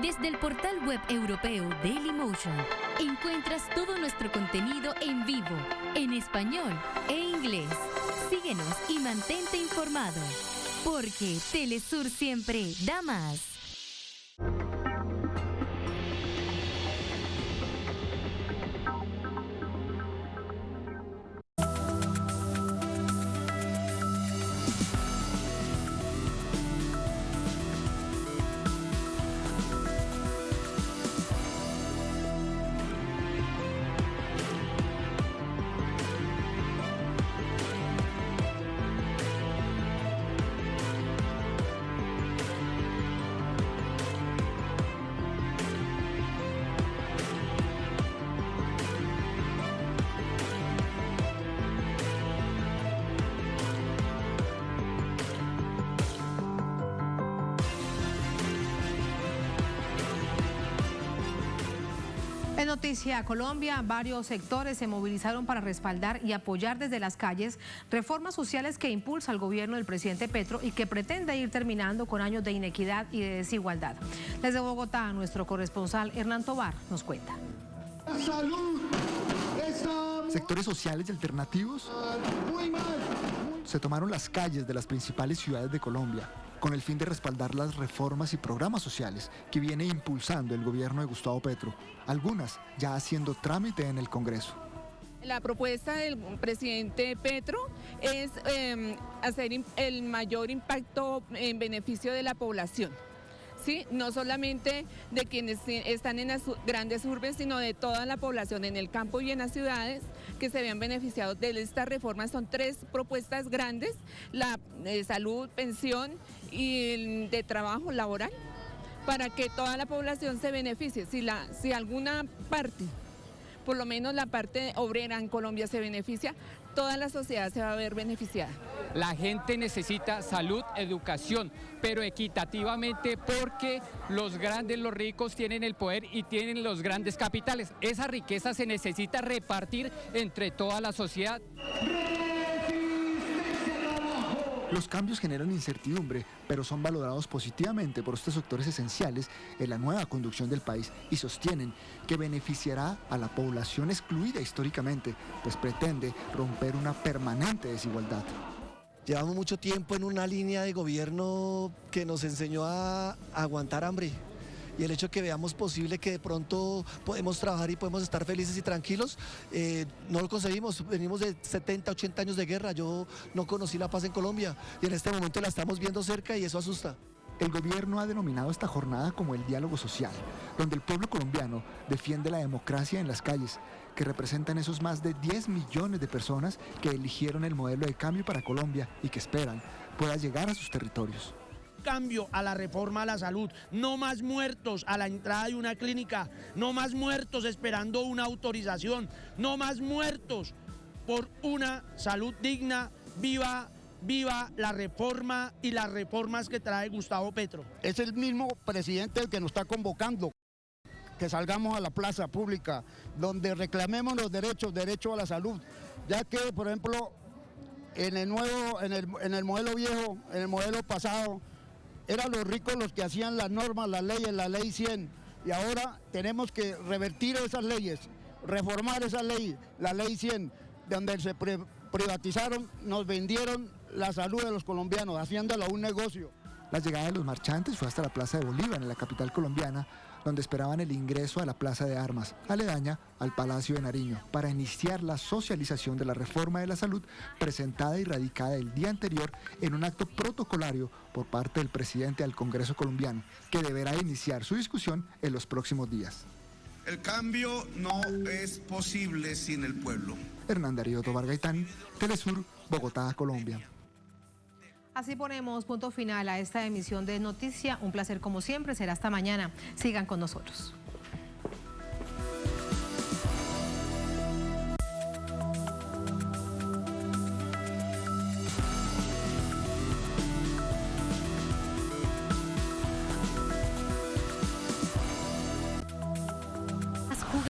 Speaker 8: Desde el portal web europeo Dailymotion encuentras todo nuestro contenido en vivo, en español e inglés. Síguenos y mantente informado, porque Telesur siempre da más.
Speaker 1: Noticia Colombia, varios sectores se movilizaron para respaldar y apoyar desde las calles reformas sociales que impulsa el gobierno del presidente Petro y que pretende ir terminando con años de inequidad y de desigualdad. Desde Bogotá, nuestro corresponsal Hernán Tobar nos cuenta.
Speaker 13: Sectores sociales y alternativos se tomaron las calles de las principales ciudades de Colombia con el fin de respaldar las reformas y programas sociales que viene impulsando el gobierno de Gustavo Petro, algunas ya haciendo trámite en el Congreso.
Speaker 14: La propuesta del presidente Petro es hacer el mayor impacto en beneficio de la población. ¿Sí? No solamente de quienes están en las grandes urbes, sino de toda la población en el campo y en las ciudades que se vean beneficiados de esta reforma. Son 3 propuestas grandes: la de salud, pensión y de trabajo laboral, para que toda la población se beneficie. Si alguna parte, por lo menos la parte obrera en Colombia, se beneficia, toda la sociedad se va a ver beneficiada.
Speaker 15: La gente necesita salud, educación, pero equitativamente, porque los grandes, los ricos tienen el poder y tienen los grandes capitales. Esa riqueza se necesita repartir entre toda la sociedad.
Speaker 13: Los cambios generan incertidumbre, pero son valorados positivamente por estos sectores esenciales en la nueva conducción del país y sostienen que beneficiará a la población excluida históricamente, pues pretende romper una permanente desigualdad.
Speaker 16: Llevamos mucho tiempo en una línea de gobierno que nos enseñó a aguantar hambre. Y el hecho de que veamos posible que de pronto podemos trabajar y podemos estar felices y tranquilos, no lo conseguimos. Venimos de 70, 80 años de guerra. Yo no conocí la paz en Colombia y en este momento la estamos viendo cerca y eso asusta.
Speaker 13: El gobierno ha denominado esta jornada como el diálogo social, donde el pueblo colombiano defiende la democracia en las calles, que representan esos más de 10 millones de personas que eligieron el modelo de cambio para Colombia y que esperan pueda llegar a sus territorios.
Speaker 17: Cambio a la reforma a la salud, no más muertos a la entrada de una clínica, no más muertos esperando una autorización, no más muertos por una salud digna. Viva la reforma y las reformas que trae Gustavo Petro.
Speaker 18: Es el mismo presidente el que nos está convocando, que salgamos a la plaza pública, donde reclamemos los derechos, derecho a la salud, ya que, por ejemplo, en el modelo viejo, en el modelo pasado, eran los ricos los que hacían las normas, las leyes, la ley 100, y ahora tenemos que revertir esas leyes, reformar esa ley, la ley 100, donde se privatizaron, nos vendieron la salud de los colombianos, haciéndolo un negocio.
Speaker 13: La llegada de los marchantes fue hasta la Plaza de Bolívar, en la capital colombiana, donde esperaban el ingreso a la Plaza de Armas, aledaña al Palacio de Nariño, para iniciar la socialización de la reforma de la salud presentada y radicada el día anterior en un acto protocolario por parte del presidente al Congreso colombiano, que deberá iniciar su discusión en los próximos días.
Speaker 19: El cambio no es posible sin el pueblo.
Speaker 13: Hernán Darío Tobar Gaitán, Telesur, Bogotá, Colombia.
Speaker 1: Así ponemos punto final a esta emisión de Noticia. Un placer como siempre, será hasta mañana. Sigan con nosotros.